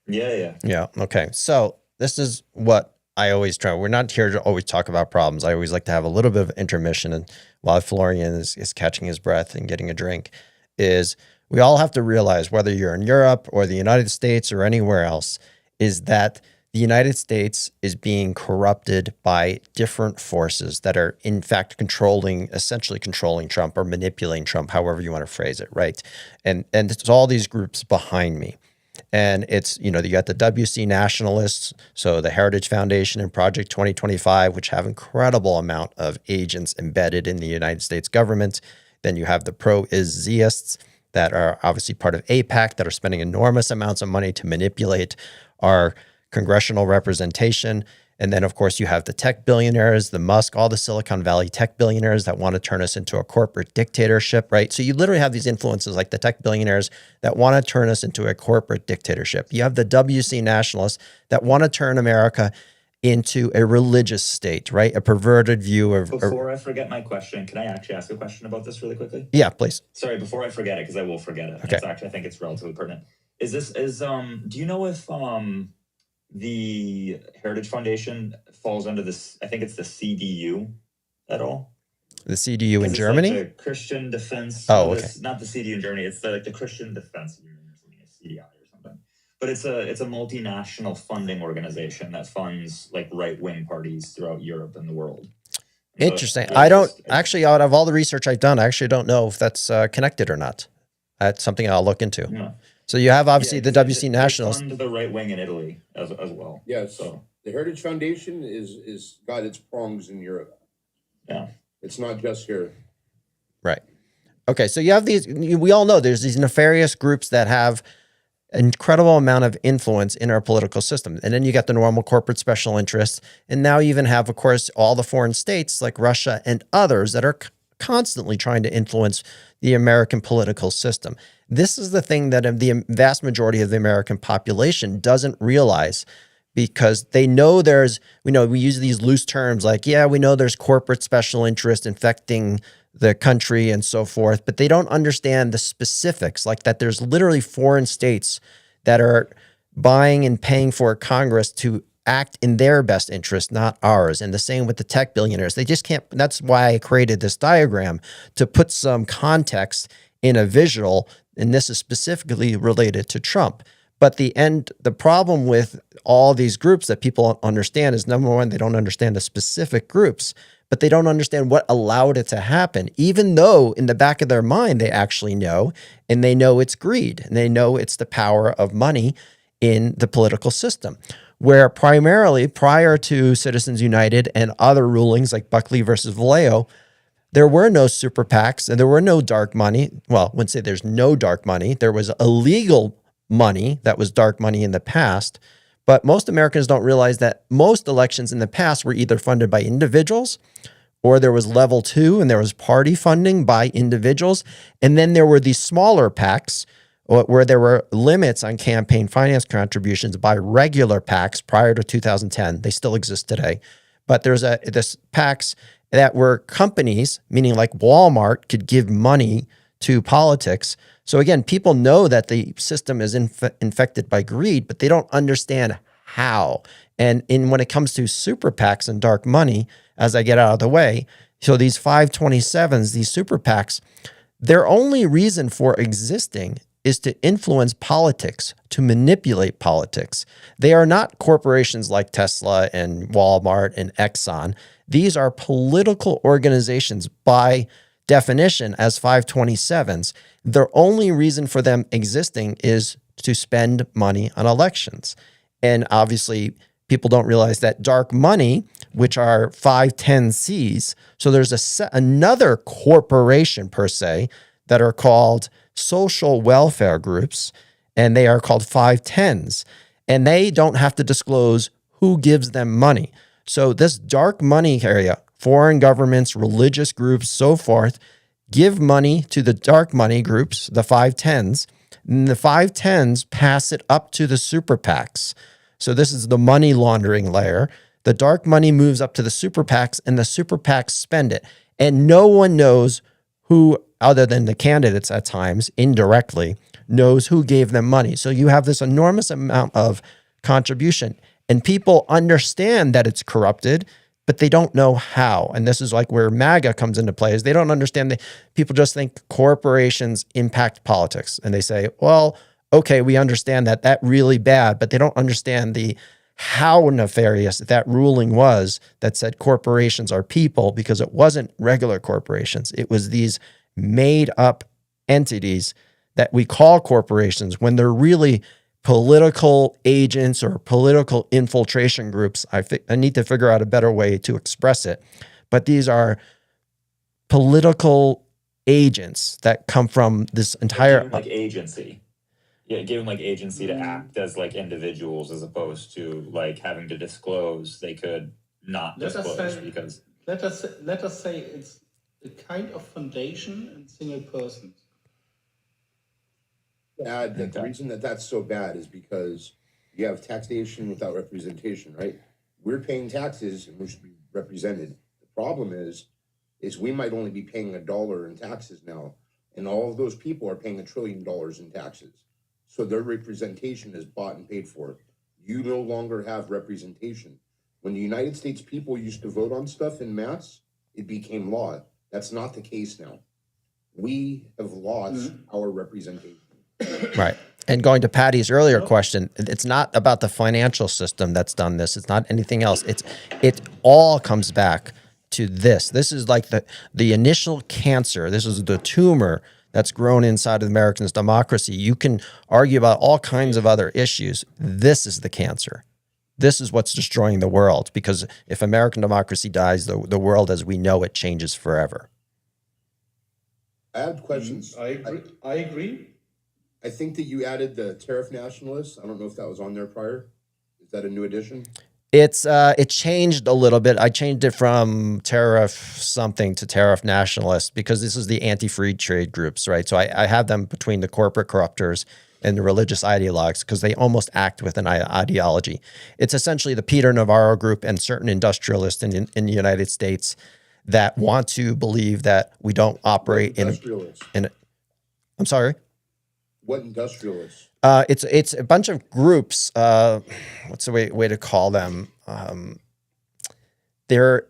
I: Yeah.
A: Yeah. Okay. So this is what I always try. We're not here to always talk about problems. I always like to have a little bit of intermission. And while Florian is catching his breath and getting a drink, is we all have to realize, whether you're in Europe or the United States or anywhere else, is that the United States is being corrupted by different forces that are in fact essentially controlling Trump or manipulating Trump, however you want to phrase it, right? And it's all these groups behind me. And it's, you got the WC nationalists, so the Heritage Foundation and Project 2025, which have incredible amount of agents embedded in the United States government. Then you have the pro-Izzyists that are obviously part of AIPAC that are spending enormous amounts of money to manipulate our congressional representation. And then, of course, you have the tech billionaires, the Musk, all the Silicon Valley tech billionaires that want to turn us into a corporate dictatorship, right? So you literally have these influences like the tech billionaires that want to turn us into a corporate dictatorship. You have the WC nationalists that want to turn America into a religious state, right? A perverted view of...
I: Before I forget my question, can I actually ask a question about this really quickly?
A: Yeah, please.
I: Sorry, before I forget it, because I will forget it.
A: Okay.
I: It's actually, I think it's relatively pertinent. Do you know if the Heritage Foundation falls under this, I think it's the CDU at all?
A: The CDU in
I: It's
A: Germany?
I: like the Christian Defense.
A: Oh, okay.
I: Not the CDU in Germany. It's the Christian Defense Union or something, CDI or something. But it's a multinational funding organization that funds like right-wing parties throughout Europe and the world.
A: Interesting. Out of all the research I've done, I actually don't know if that's connected or not. That's something I'll look into.
I: Yeah.
A: So you have obviously the WC nationalists.
I: They fund the right wing in Italy as well.
H: Yes.
I: So
H: The Heritage Foundation is got its prongs in Europe.
I: yeah.
H: It's not just here.
A: Right. Okay. So you have these, we all know there's these nefarious groups that have an incredible amount of influence in our political system. And then you got the normal corporate special interests. And now you even have, of course, all the foreign states like Russia and others that are constantly trying to influence the American political system. This is the thing that the vast majority of the American population doesn't realize, because they know we use these loose terms like, yeah, we know there's corporate special interest infecting the country and so forth, but they don't understand the specifics, like that there's literally foreign states that are buying and paying for Congress to act in their best interest, not ours. And the same with the tech billionaires. They just can't. That's why I created this diagram, to put some context in a visual. And this is specifically related to Trump. But the problem with all these groups that people don't understand is, number one, they don't understand the specific groups, but they don't understand what allowed it to happen, even though in the back of their mind, they actually know, and they know it's greed, and they know it's the power of money in the political system, where primarily prior to Citizens United and other rulings like Buckley versus Vallejo, there were no super PACs and there were no dark money. Well, I wouldn't say there's no dark money. There was illegal money that was dark money in the past. But most Americans don't realize that most elections in the past were either funded by individuals, or there was level 2 and there was party funding by individuals. And then there were these smaller PACs where there were limits on campaign finance contributions by regular PACs prior to 2010. They still exist today. But there's this PACs that were companies, meaning like Walmart, could give money to politics. So again, people know that the system is infected by greed, but they don't understand how. And when it comes to super PACs and dark money, as I get out of the way, so these 527s, these super PACs, their only reason for existing is to influence politics, to manipulate politics. They are not corporations like Tesla and Walmart and Exxon. These are political organizations by definition as 527s. Their only reason for them existing is to spend money on elections. And obviously, people don't realize that dark money, which are 510Cs, so there's another corporation per se that are called social welfare groups, and they are called 510s, and they don't have to disclose who gives them money. So this dark money area, foreign governments, religious groups, so forth, give money to the dark money groups, the 510s, and the 510s pass it up to the super PACs. So this is the money laundering layer The dark money moves up to the super PACs, and the super PACs spend it. And no one knows who, other than the candidates at times, indirectly, knows who gave them money. So you have this enormous amount of contribution, and people understand that it's corrupted, but they don't know how. And this is like where MAGA comes into play, is they don't understand that people just think corporations impact politics. And they say, well, okay, we understand that really bad, but they don't understand the how nefarious that ruling was that said corporations are people, because it wasn't regular corporations. It was these made up entities that we call corporations when they're really political agents or political infiltration groups. I need to figure out a better way to express it. But these are political agents that come from this entire
I: like agency. Yeah, give them like agency to act as like individuals as opposed to like having to disclose. They could not disclose because
J: let us say it's a kind of foundation and single persons.
H: Add that the reason that that's so bad is because you have taxation without representation, right? We're paying taxes and we should be represented. The problem is we might only be paying $1 in taxes now, and all of those people are paying $1 trillion in taxes. So their representation is bought and paid for. You no longer have representation. When the United States people used to vote on stuff in mass, it became law. That's not the case now. We have lost our representation.
A: Right. And going to Patty's earlier question, it's not about the financial system that's done this. It's not anything else. It all comes back to this. This is like the initial cancer. This is the tumor that's grown inside of Americans' democracy. You can argue about all kinds of other issues. This is the cancer. This is what's destroying the world, because if American democracy dies, the world as we know it changes forever.
H: I have questions.
J: I agree.
H: I think that you added the tariff nationalists. I don't know if that was on there prior. Is that a new addition?
A: It changed a little bit. I changed it from tariff something to tariff nationalist because this is the anti-free trade groups, right? So I have them between the corporate corruptors and the religious ideologues because they almost act with an ideology. It's essentially the Peter Navarro group and certain industrialists in the United States that want to believe that we don't operate in. I'm sorry.
H: What industrialists?
A: It's a bunch of groups. What's the way to call them? They're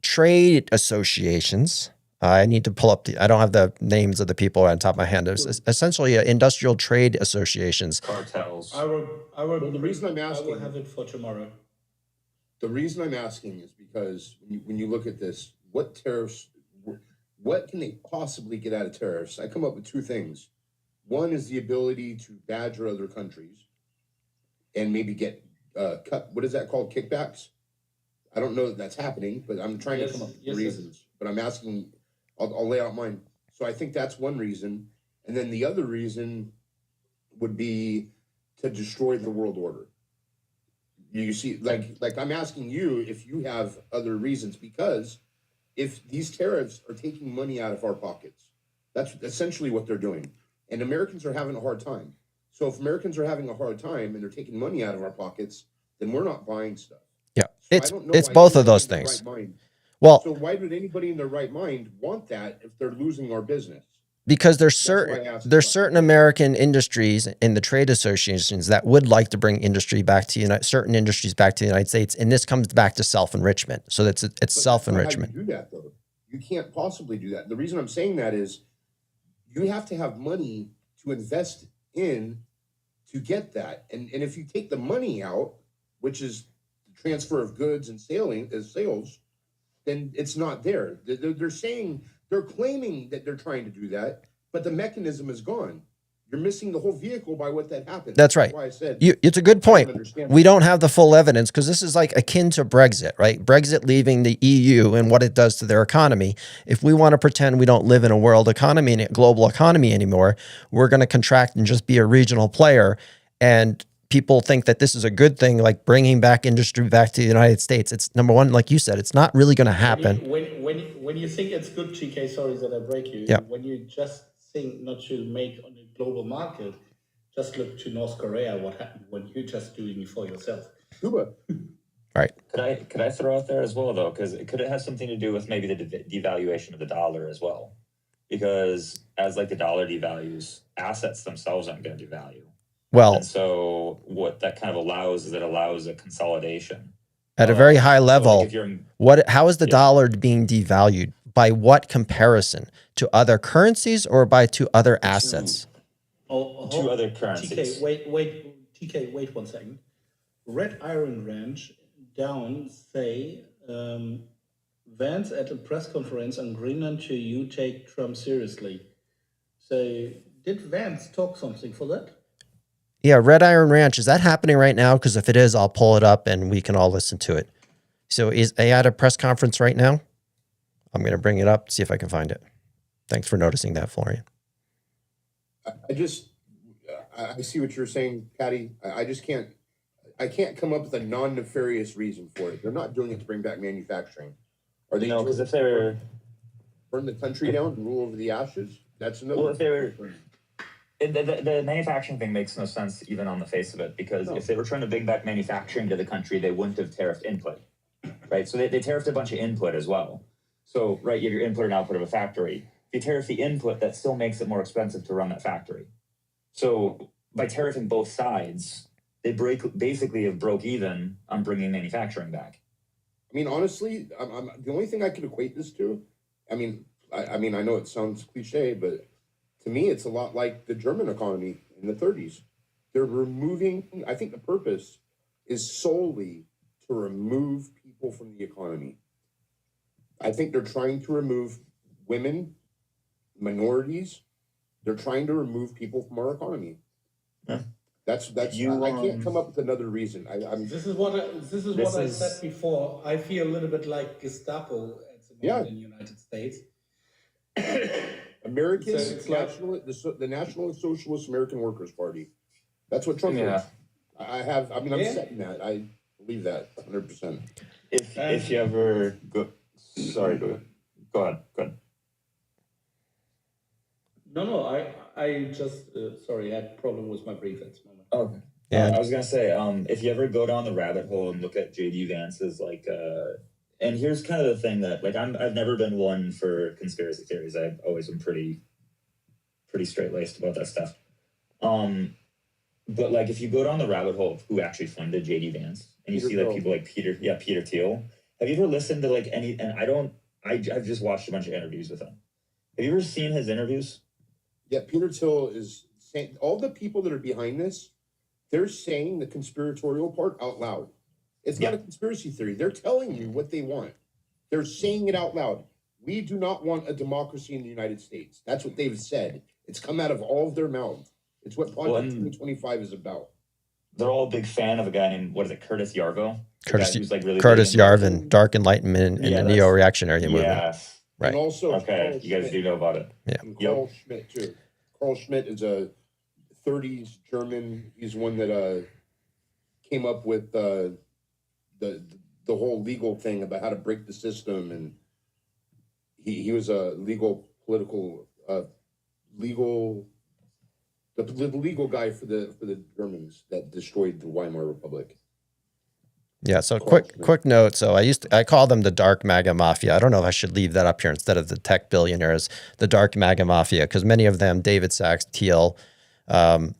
A: trade associations. I need to pull up I don't have the names of the people on top of my head. It's essentially industrial trade associations.
I: Cartels.
H: The reason I'm asking,
J: I will have it for tomorrow.
H: The reason I'm asking is because when you look at this, what tariffs, what can they possibly get out of tariffs? I come up with two things. One is the ability to badger other countries and maybe get cut. What is that called? Kickbacks? I don't know that that's happening, but I'm trying to come up with reasons. But I'm asking, I'll lay out mine. So I think that's one reason. And then the other reason would be to destroy the world order. You see, like I'm asking you if you have other reasons, because if these tariffs are taking money out of our pockets, that's essentially what they're doing. And Americans are having a hard time. So if Americans are having a hard time and they're taking money out of our pockets, then we're not buying stuff.
A: Yeah,
H: So
A: it's both of those things. Well,
H: so why would anybody in their right mind want that if they're losing our business?
A: Because there's certain American industries in the trade associations that would like to bring industry back to certain industries back to the United States, and this comes back to self-enrichment. So it's self-enrichment.
H: How do you do that though? You can't possibly do that. The reason I'm saying that is you have to have money to invest in to get that, and if you take the money out, which is the transfer of goods and sales, then it's not there. They're claiming that they're trying to do that, but the mechanism is gone. You're missing the whole vehicle by what that happened.
A: That's right.
H: That's why I said
A: it's a good point. We don't have the full evidence because this is like akin to Brexit, right? Brexit leaving the EU and what it does to their economy. If we want to pretend we don't live in a world economy and a global economy anymore, we're going to contract and just be a regional player. And people think that this is a good thing, like bringing back industry back to the United States. It's number one, like you said, it's not really going to happen.
J: When you think it's good, GK, sorry that I break you.
A: Yeah.
J: When you just think not to make on a global market, just look to North Korea, what happened when you're just doing it for yourself.
H: Cuba.
A: Right.
I: Could I throw out there as well though? Because could it have something to do with maybe the devaluation of the dollar as well? Because as like the dollar devalues, assets themselves aren't going to devalue.
A: Well,
I: And so what that kind of allows is it allows a consolidation.
A: at a very high
I: So
A: level,
I: like if you're
A: how is the dollar being devalued? By what comparison? To other currencies or to other assets?
I: two other currencies.
J: TK, wait 1 second. Red Iron Ranch down say Vance at a press conference on Greenland to you take Trump seriously. So did Vance talk something for that?
A: Yeah, Red Iron Ranch, is that happening right now? Because if it is, I'll pull it up and we can all listen to it. So is he at a press conference right now? I'm going to bring it up, see if I can find it. Thanks for noticing that, Florian.
H: I see what you're saying, Patty. I can't come up with a non-nefarious reason for it. They're not doing it to bring back manufacturing. Are they?
I: No, because if they're
H: burn the country down and rule over the ashes, that's another.
I: well, if they're the manufacturing thing makes no sense even on the face of it, because if they were trying to bring back manufacturing to the country, they wouldn't have tariffed input, right? So they tariffed a bunch of input as well. So right, you have your input and output of a factory. If you tariff the input, that still makes it more expensive to run that factory. So by tariffing both sides, they basically have broke even on bringing manufacturing back.
H: I mean, honestly, the only thing I could equate this to, I mean, I know it sounds cliche, but to me, it's a lot like the German economy in the 30s. They're removing, I think the purpose is solely to remove people from the economy. I think they're trying to remove women, minorities. They're trying to remove people from our economy.
I: Yeah.
H: That's I can't come up with another reason.
J: This is what I said before. I feel a little bit like Gestapo at the moment in the United States.
H: Americans, the National Socialist American Workers Party. That's what Trump is. I'm setting that. I believe that 100%.
I: If you ever go, sorry, go ahead.
J: No, I just sorry, I had a problem with my brief at this moment.
I: Okay. Yeah, I was gonna say, if you ever go down the rabbit hole and look at JD Vance's and here's kind of the thing that I've never been one for conspiracy theories. I've always been pretty straight laced about that stuff. But like if you go down the rabbit hole of who actually funded JD Vance, and you see like people like Peter Thiel. Have you ever listened to like any? And I've just watched a bunch of interviews with him. Have you ever seen his interviews?
H: Yeah, Peter Thiel is saying, all the people that are behind this, they're saying the conspiratorial part out loud. It's not a conspiracy theory. They're telling you what they want. They're saying it out loud. We do not want a democracy in the United States. That's what they've said. It's come out of all of their mouths. It's what Project 2025 is about.
I: They're all a big fan of a guy named, what is it, Curtis Yarvin?
A: Curtis Yarvin, Dark Enlightenment in the neo-reactionary movement.
I: Yes.
H: Right. And also,
I: okay, you guys do know about it.
A: Yeah.
H: And Carl Schmitt too. Carl Schmitt is a 30s German. He's one that came up with the whole legal thing about how to break the system, and he was a the legal guy for the Germans that destroyed the Weimar Republic.
A: Yeah, so quick note. So I call them the dark MAGA mafia. I don't know if I should leave that up here instead of the tech billionaires, the dark MAGA mafia, because many of them, David Sachs, Thiel,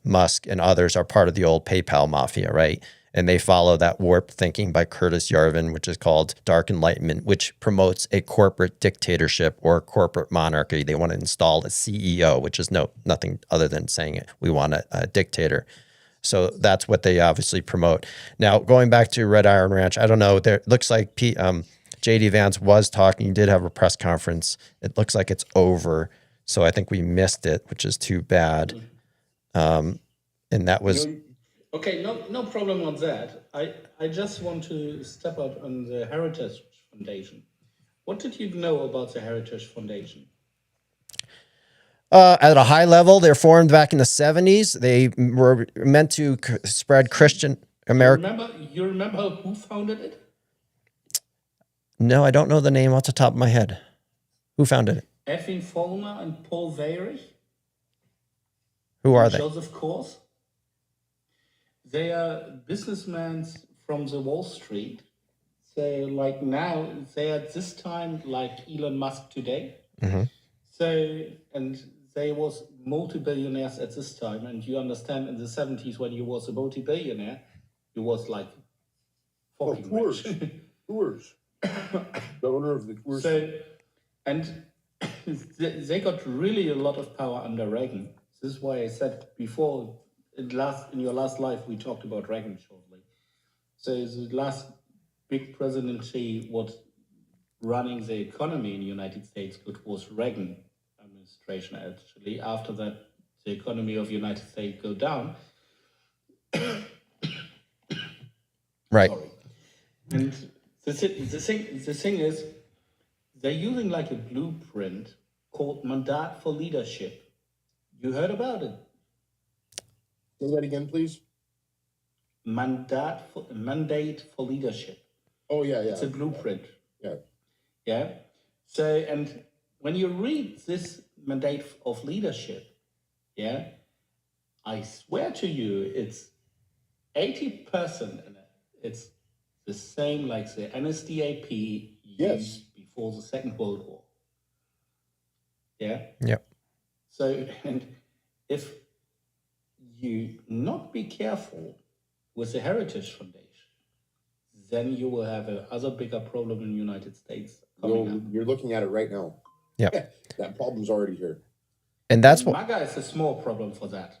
A: Musk, and others are part of the old PayPal mafia, right? And they follow that warped thinking by Curtis Yarvin, which is called Dark Enlightenment, which promotes a corporate dictatorship or a corporate monarchy. They want to install a CEO, which is nothing other than saying it. We want a dictator. So that's what they obviously promote. Now, going back to Red Iron Ranch, I don't know. There looks like J.D. Vance was talking, did have a press conference. It looks like it's over. So I think we missed it, which is too bad. And that was...
J: Okay, no problem on that. I just want to step up on the Heritage Foundation. What did you know about the Heritage Foundation?
A: At a high level, they're formed back in the 70s. They were meant to spread Christian America.
J: You remember who founded it?
A: No, I don't know the name off the top of my head. Who founded it?
J: Effie Vollmer and Paul Weyrich.
A: Who are they?
J: Joseph Kors. They are businessmen from the Wall Street So like now they are this time like Elon Musk today.
A: Mhm.
J: So and they was multi-billionaires at this time, and you understand in the 70s when you was a multi-billionaire, you was like fucking
H: Coors.
J: rich.
H: Coors. The owner of the Coors.
J: So and they got really a lot of power under Reagan. This is why I said before in your last life we talked about Reagan shortly. So the last big presidency was running the economy in the United States, it was Reagan administration actually. After that, the economy of the United States go down.
A: Right.
J: Sorry. And the thing is, they're using like a blueprint called Mandate for Leadership. You heard about it?
H: Say that again, please.
J: Mandate for Leadership.
H: Oh, yeah.
J: It's a blueprint.
H: Yeah.
J: Yeah. So, and when you read this mandate of leadership, yeah, I swear to you, it's 80% in it. It's the same like the NSDAP used before the Second World War. Yeah.
A: Yep.
J: So, and if you not be careful with the Heritage Foundation, then you will have another bigger problem in the United States.
H: You're looking at it right now.
A: Yeah.
H: That problem's already here.
A: And that's what
J: MAGA is a small problem for that.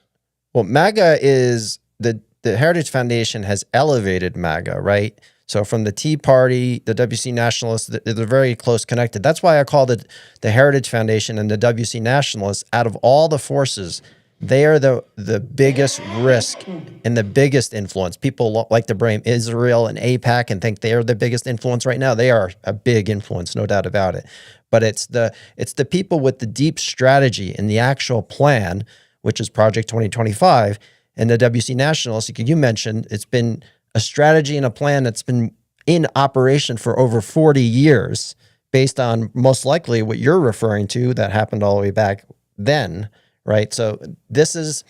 A: Well, MAGA is the Heritage Foundation has elevated MAGA, right? So from the Tea Party, the WC Nationalists, they're very close connected. That's why I called it the Heritage Foundation and the WC Nationalists. Out of all the forces, they are the biggest risk and the biggest influence. People like to blame Israel and AIPAC and think they are the biggest influence right now. They are a big influence, no doubt about it. But it's the people with the deep strategy and the actual plan, which is Project 2025, and the WC Nationalists. You mentioned it's been a strategy and a plan that's been in operation for over 40 years, based on most likely what you're referring to that happened all the way back then. Right. So this is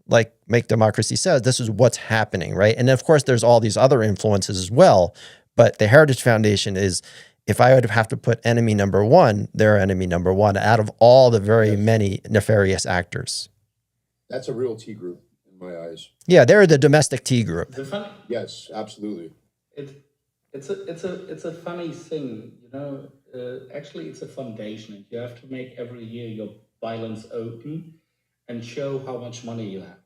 A: like Make Democracy says, this is what's happening. Right. And of course, there's all these other influences as well. But the Heritage Foundation is, if I would have to put enemy number one, they're enemy number one out of all the very many nefarious actors.
H: That's a real T group in my eyes.
A: Yeah, they're the domestic T group.
H: Yes, absolutely.
J: It's a funny thing, you know. Actually, it's a foundation, and you have to make every year your balance open and show how much money you have.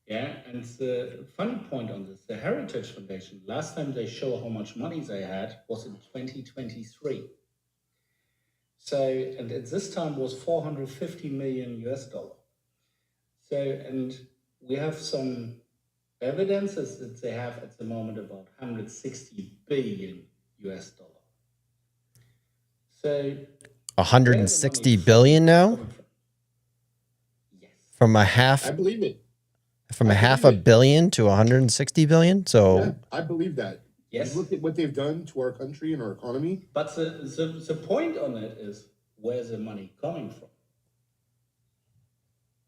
J: Yeah, and the funny point on this, the Heritage Foundation, last time they show how much money they had was in 2023. So, and at this time was 450 million US dollar. So, and we have some evidences that they have at the moment about 160 billion US dollar. So
A: 160 billion now?
J: Yes.
A: From a half,
H: I believe it.
A: from a half a billion to 160 billion. So
H: Yeah, I believe that.
J: Yes.
H: You look at what they've done to our country and our economy.
J: But the point on it is, where's the money coming from?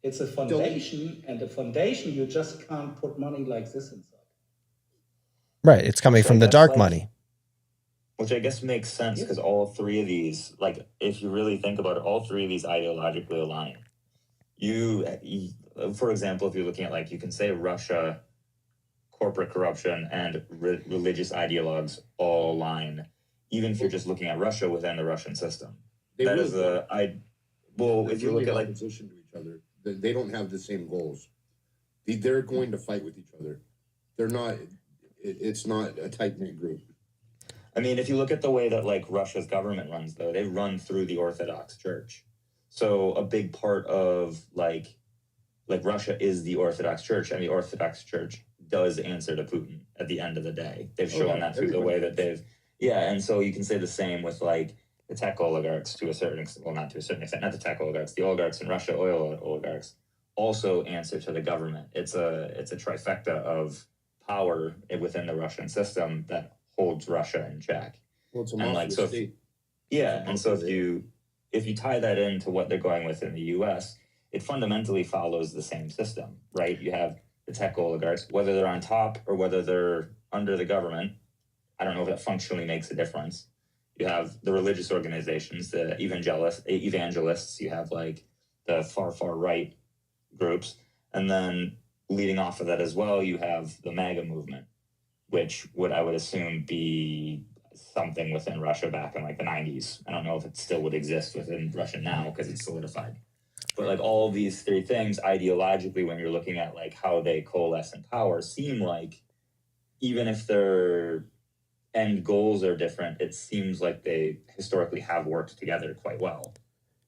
J: It's a foundation, and a foundation, you just can't put money like this inside.
A: right, it's coming from the dark money.
I: Which I guess makes sense because all three of these, like, if you really think about it, all three of these ideologically align. You, for example, if you're looking at, like, you can say Russia, corporate corruption, and religious ideologues all align, even if you're just looking at Russia within the Russian system. That is if you look at, like,
H: opposition to each other, they don't have the same goals. They're going to fight with each other. They're not. It's not a tight-knit group.
I: I mean, if you look at the way that, like, Russia's government runs, though, they run through the Orthodox Church. So a big part of, like Russia is the Orthodox Church, and the Orthodox Church does answer to Putin at the end of the day. They've shown that through the way that and so you can say the same with, like, the tech oligarchs to a certain extent, well, not to a certain extent, not the tech oligarchs, the oligarchs in Russia, oil oligarchs, also answer to the government. It's a trifecta of power within the Russian system that holds Russia in check.
H: Well, it's a
I: and, like, so
H: state.
I: If you tie that into what they're going with in the US, it fundamentally follows the same system, right? You have the tech oligarchs, whether they're on top or whether they're under the government, I don't know if that functionally makes a difference. You have the religious organizations, the evangelists, you have like the far right groups, and then leading off of that as well, you have the MAGA movement, which I would assume be something within Russia back in like the 90s. I don't know if it still would exist within Russia now because it's solidified. But like all of these three things ideologically, when you're looking at like how they coalesce in power, seem like even if their end goals are different, it seems like they historically have worked together quite well.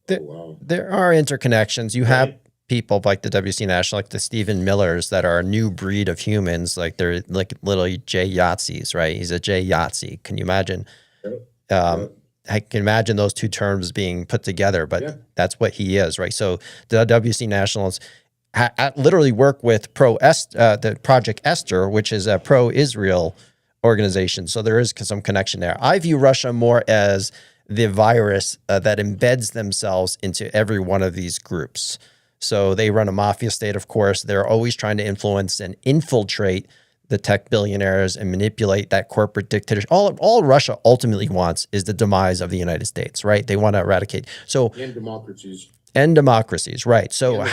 A: There are interconnections. You have people like the WC National, like the Stephen Millers, that are a new breed of humans. Like they're like literally Jay Yahtzees, right? He's a Jay Yahtzee. Can you imagine? I can imagine those two terms being put together, but that's what he is, right? So the WC Nationals literally work with the Project Esther, which is a pro-Israel organization. So there is some connection there. I view Russia more as the virus that embeds themselves into every one of these groups. So they run a mafia state, of course. They're always trying to influence and infiltrate the tech billionaires and manipulate that corporate dictatorship. All Russia ultimately wants is the demise of the United States, right? They want to eradicate. So
H: And democracies.
A: And democracies, right? So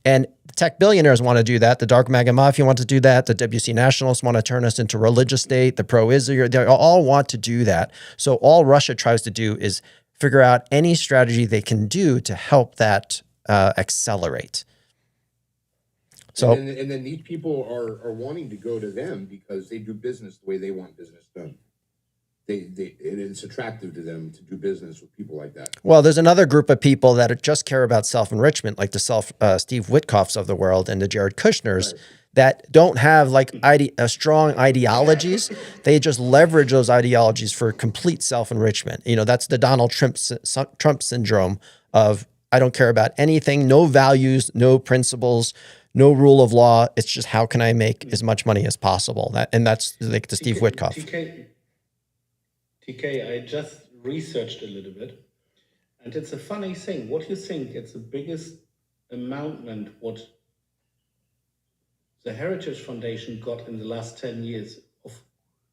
A: and tech billionaires want to do that. The dark MAGA mafia want to do that. The WC Nationalists want to turn us into a religious state. The pro-Israel, they all want to do that. So all Russia tries to do is figure out any strategy they can do to help that accelerate. So
H: And then these people are wanting to go to them because they do business the way they want business done. It is attractive to them to do business with people like that.
A: Well, there's another group of people that just care about self-enrichment, like the Steve Witkoffs of the world and the Jared Kushners, that don't have like strong ideologies. They just leverage those ideologies for complete self-enrichment. You know, that's the Donald Trump syndrome of, I don't care about anything, no values, no principles, no rule of law. It's just, how can I make as much money as possible? That's like the Steve Witkoff.
J: TK, I just researched a little bit, and it's a funny thing. What do you think? It's the biggest amountment what the Heritage Foundation got in the last 10 years of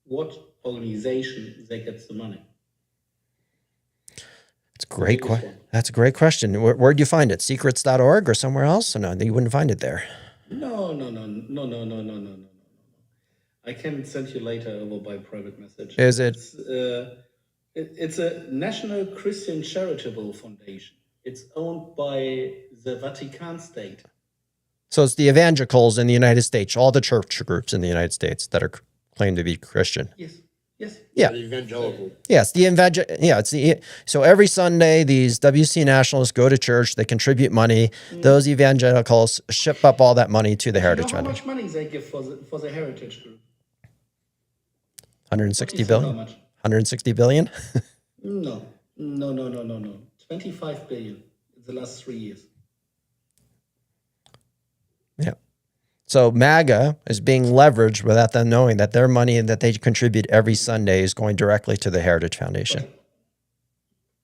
J: what organization they get the money?
A: That's a great question. That's a great question. Where'd you find it? Secrets.org or somewhere else? No, you wouldn't find it there.
J: No. I can send you later over by private message.
A: Is it?
J: It's a National Christian Charitable Foundation. It's owned by the Vatican State.
A: So it's the evangelicals in the United States, all the church groups in the United States that are claimed to be Christian.
J: Yes.
A: Yeah.
H: The evangelical.
A: Yes, so every Sunday these WC Nationalists go to church, they contribute money. Those evangelicals ship up all that money to the Heritage Foundation.
J: How much money they give for the Heritage Group?
A: 160 billion. 160 billion?
J: No. 25 billion in the last 3 years.
A: Yeah. So MAGA is being leveraged without them knowing that their money that they contribute every Sunday is going directly to the Heritage Foundation.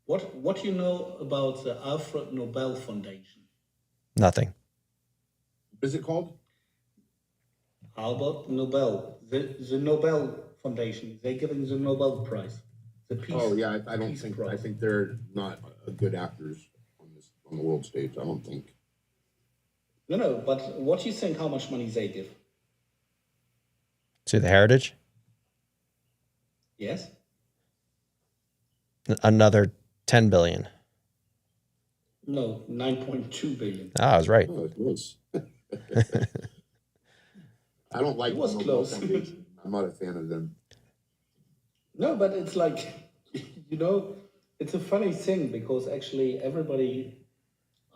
J: What do you know about the Alfred Nobel Foundation?
A: Nothing.
H: What is it called?
J: Albert Nobel. The Nobel Foundation. They're giving the Nobel Prize. The peace.
H: Oh yeah, I don't think prize. I think they're not good actors on the world stage. I don't think.
J: No, but what do you think how much money they give?
A: To the Heritage?
J: Yes.
A: Another 10 billion.
J: No, 9.2 billion.
A: Ah, I was right.
H: Oh, it was. I don't like.
J: It was close.
H: I'm not a fan of them.
J: No, but it's like, it's a funny thing because actually everybody,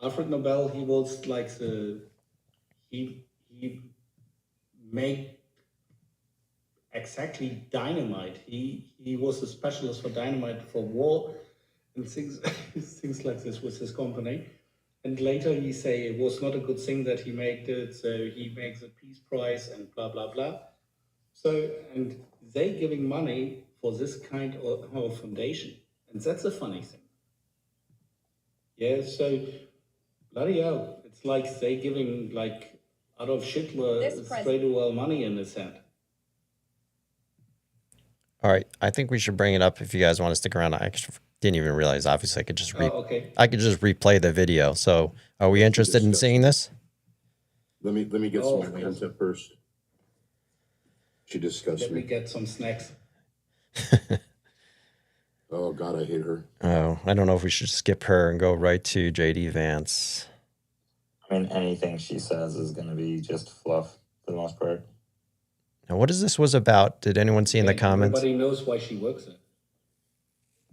J: Alfred Nobel, he was like he made exactly dynamite. He was a specialist for dynamite for war and things like this with his company. And later he say it was not a good thing that he made it, so he makes a peace prize and blah, blah, blah. So, and they giving money for this kind of foundation. And that's a funny thing. Yeah, so bloody hell, it's like they giving like Adolf Hitler straight away money in his hand.
A: All right, I think we should bring it up if you guys want to stick around. I didn't even realize. Obviously, I could just
J: okay.
A: I could just replay the video. So, are we interested in seeing this?
H: Let me get
J: Oh,
H: some
J: yes.
H: content first. She discussed
J: Let me
H: me.
J: get some snacks.
H: Oh God, I hate her.
A: Oh, I don't know if we should skip her and go right to JD Vance.
I: I mean, anything she says is going to be just fluff for the most part.
A: Now, what is this was about? Did anyone see in the comments?
J: Everybody knows why she works there.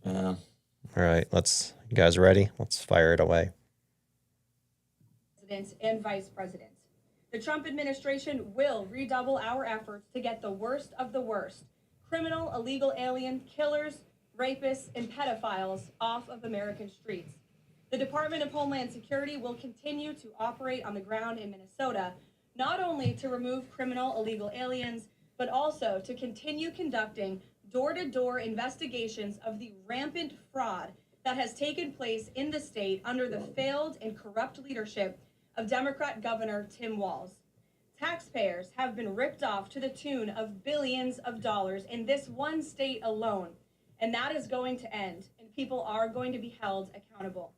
I: Yeah.
A: All right, you guys ready? Let's fire it away.
K: Presidents and vice presidents. The Trump administration will redouble our efforts to get the worst of the worst, criminal, illegal alien, killers, rapists, and pedophiles off of American streets. The Department of Homeland Security will continue to operate on the ground in Minnesota, not only to remove criminal illegal aliens, but also to continue conducting door-to-door investigations of the rampant fraud that has taken place in the state under the failed and corrupt leadership of Democrat Governor Tim Walz. Taxpayers have been ripped off to the tune of billions of dollars in this one state alone, and that is going to end, and people are going to be held accountable.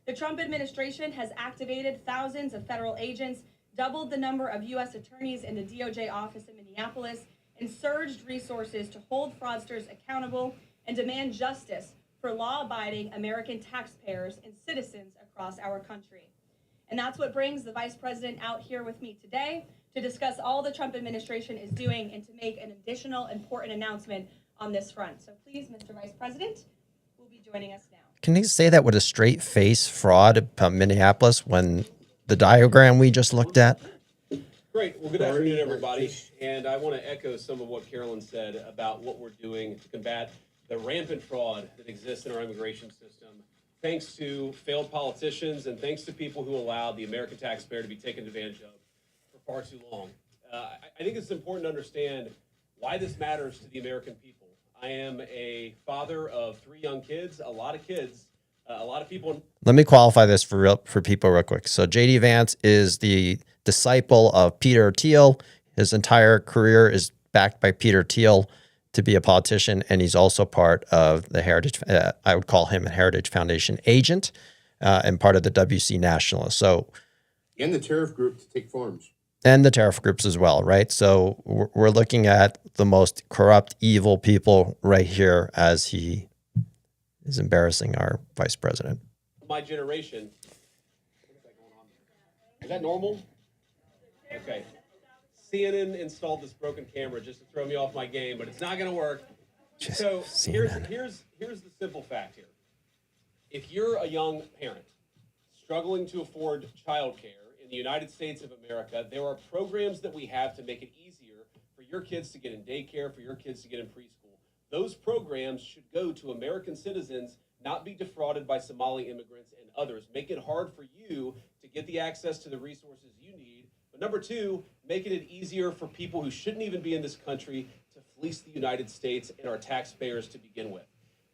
K: The Trump administration has activated thousands of federal agents, doubled the number of U.S. attorneys in the DOJ office in Minneapolis, and surged resources to hold fraudsters accountable and demand justice for law-abiding American taxpayers and citizens across our country. And that's what brings the Vice President out here with me today to discuss all the Trump administration is doing and to make an additional important announcement on this front. So please, Mr. Vice President, will be joining us now.
A: Can you say that with a straight face? Fraud about Minneapolis when the diagram we just looked at?
L: Great. Well, good afternoon, everybody. And I want to echo some of what Carolyn said about what we're doing to combat the rampant fraud that exists in our immigration system, thanks to failed politicians and thanks to people who allowed the American taxpayer to be taken advantage of for far too long. I think it's important to understand why this matters to the American people. I am a father of 3 young kids, a lot of people.
A: Let me qualify this for people real quick. So JD Vance is the disciple of Peter Thiel. His entire career is backed by Peter Thiel to be a politician, and he's also part of the Heritage. I would call him a Heritage Foundation agent and part of the WC Nationalists. So,
H: And the tariff group to take farms.
A: And the tariff groups as well, right? So we're looking at the most corrupt, evil people right here as he is embarrassing our vice president.
L: My generation. What is that going on there? Is that normal? Okay. CNN installed this broken camera just to throw me off my game, but it's not going to work. So here's the simple fact here. If you're a young parent struggling to afford childcare in the United States of America, there are programs that we have to make it easier for your kids to get in daycare, for your kids to get in preschool. Those programs should go to American citizens, not be defrauded by Somali immigrants and others. Make it hard for you to get the access to the resources you need. But number 2, making it easier for people who shouldn't even be in this country to fleece the United States and our taxpayers to begin with.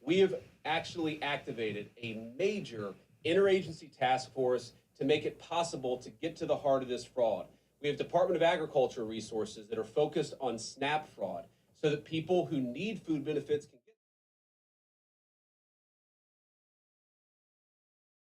L: We have actually activated a major interagency task force to make it possible to get to the heart of this fraud. We have Department of Agriculture resources that are focused on SNAP fraud so that people who need food benefits can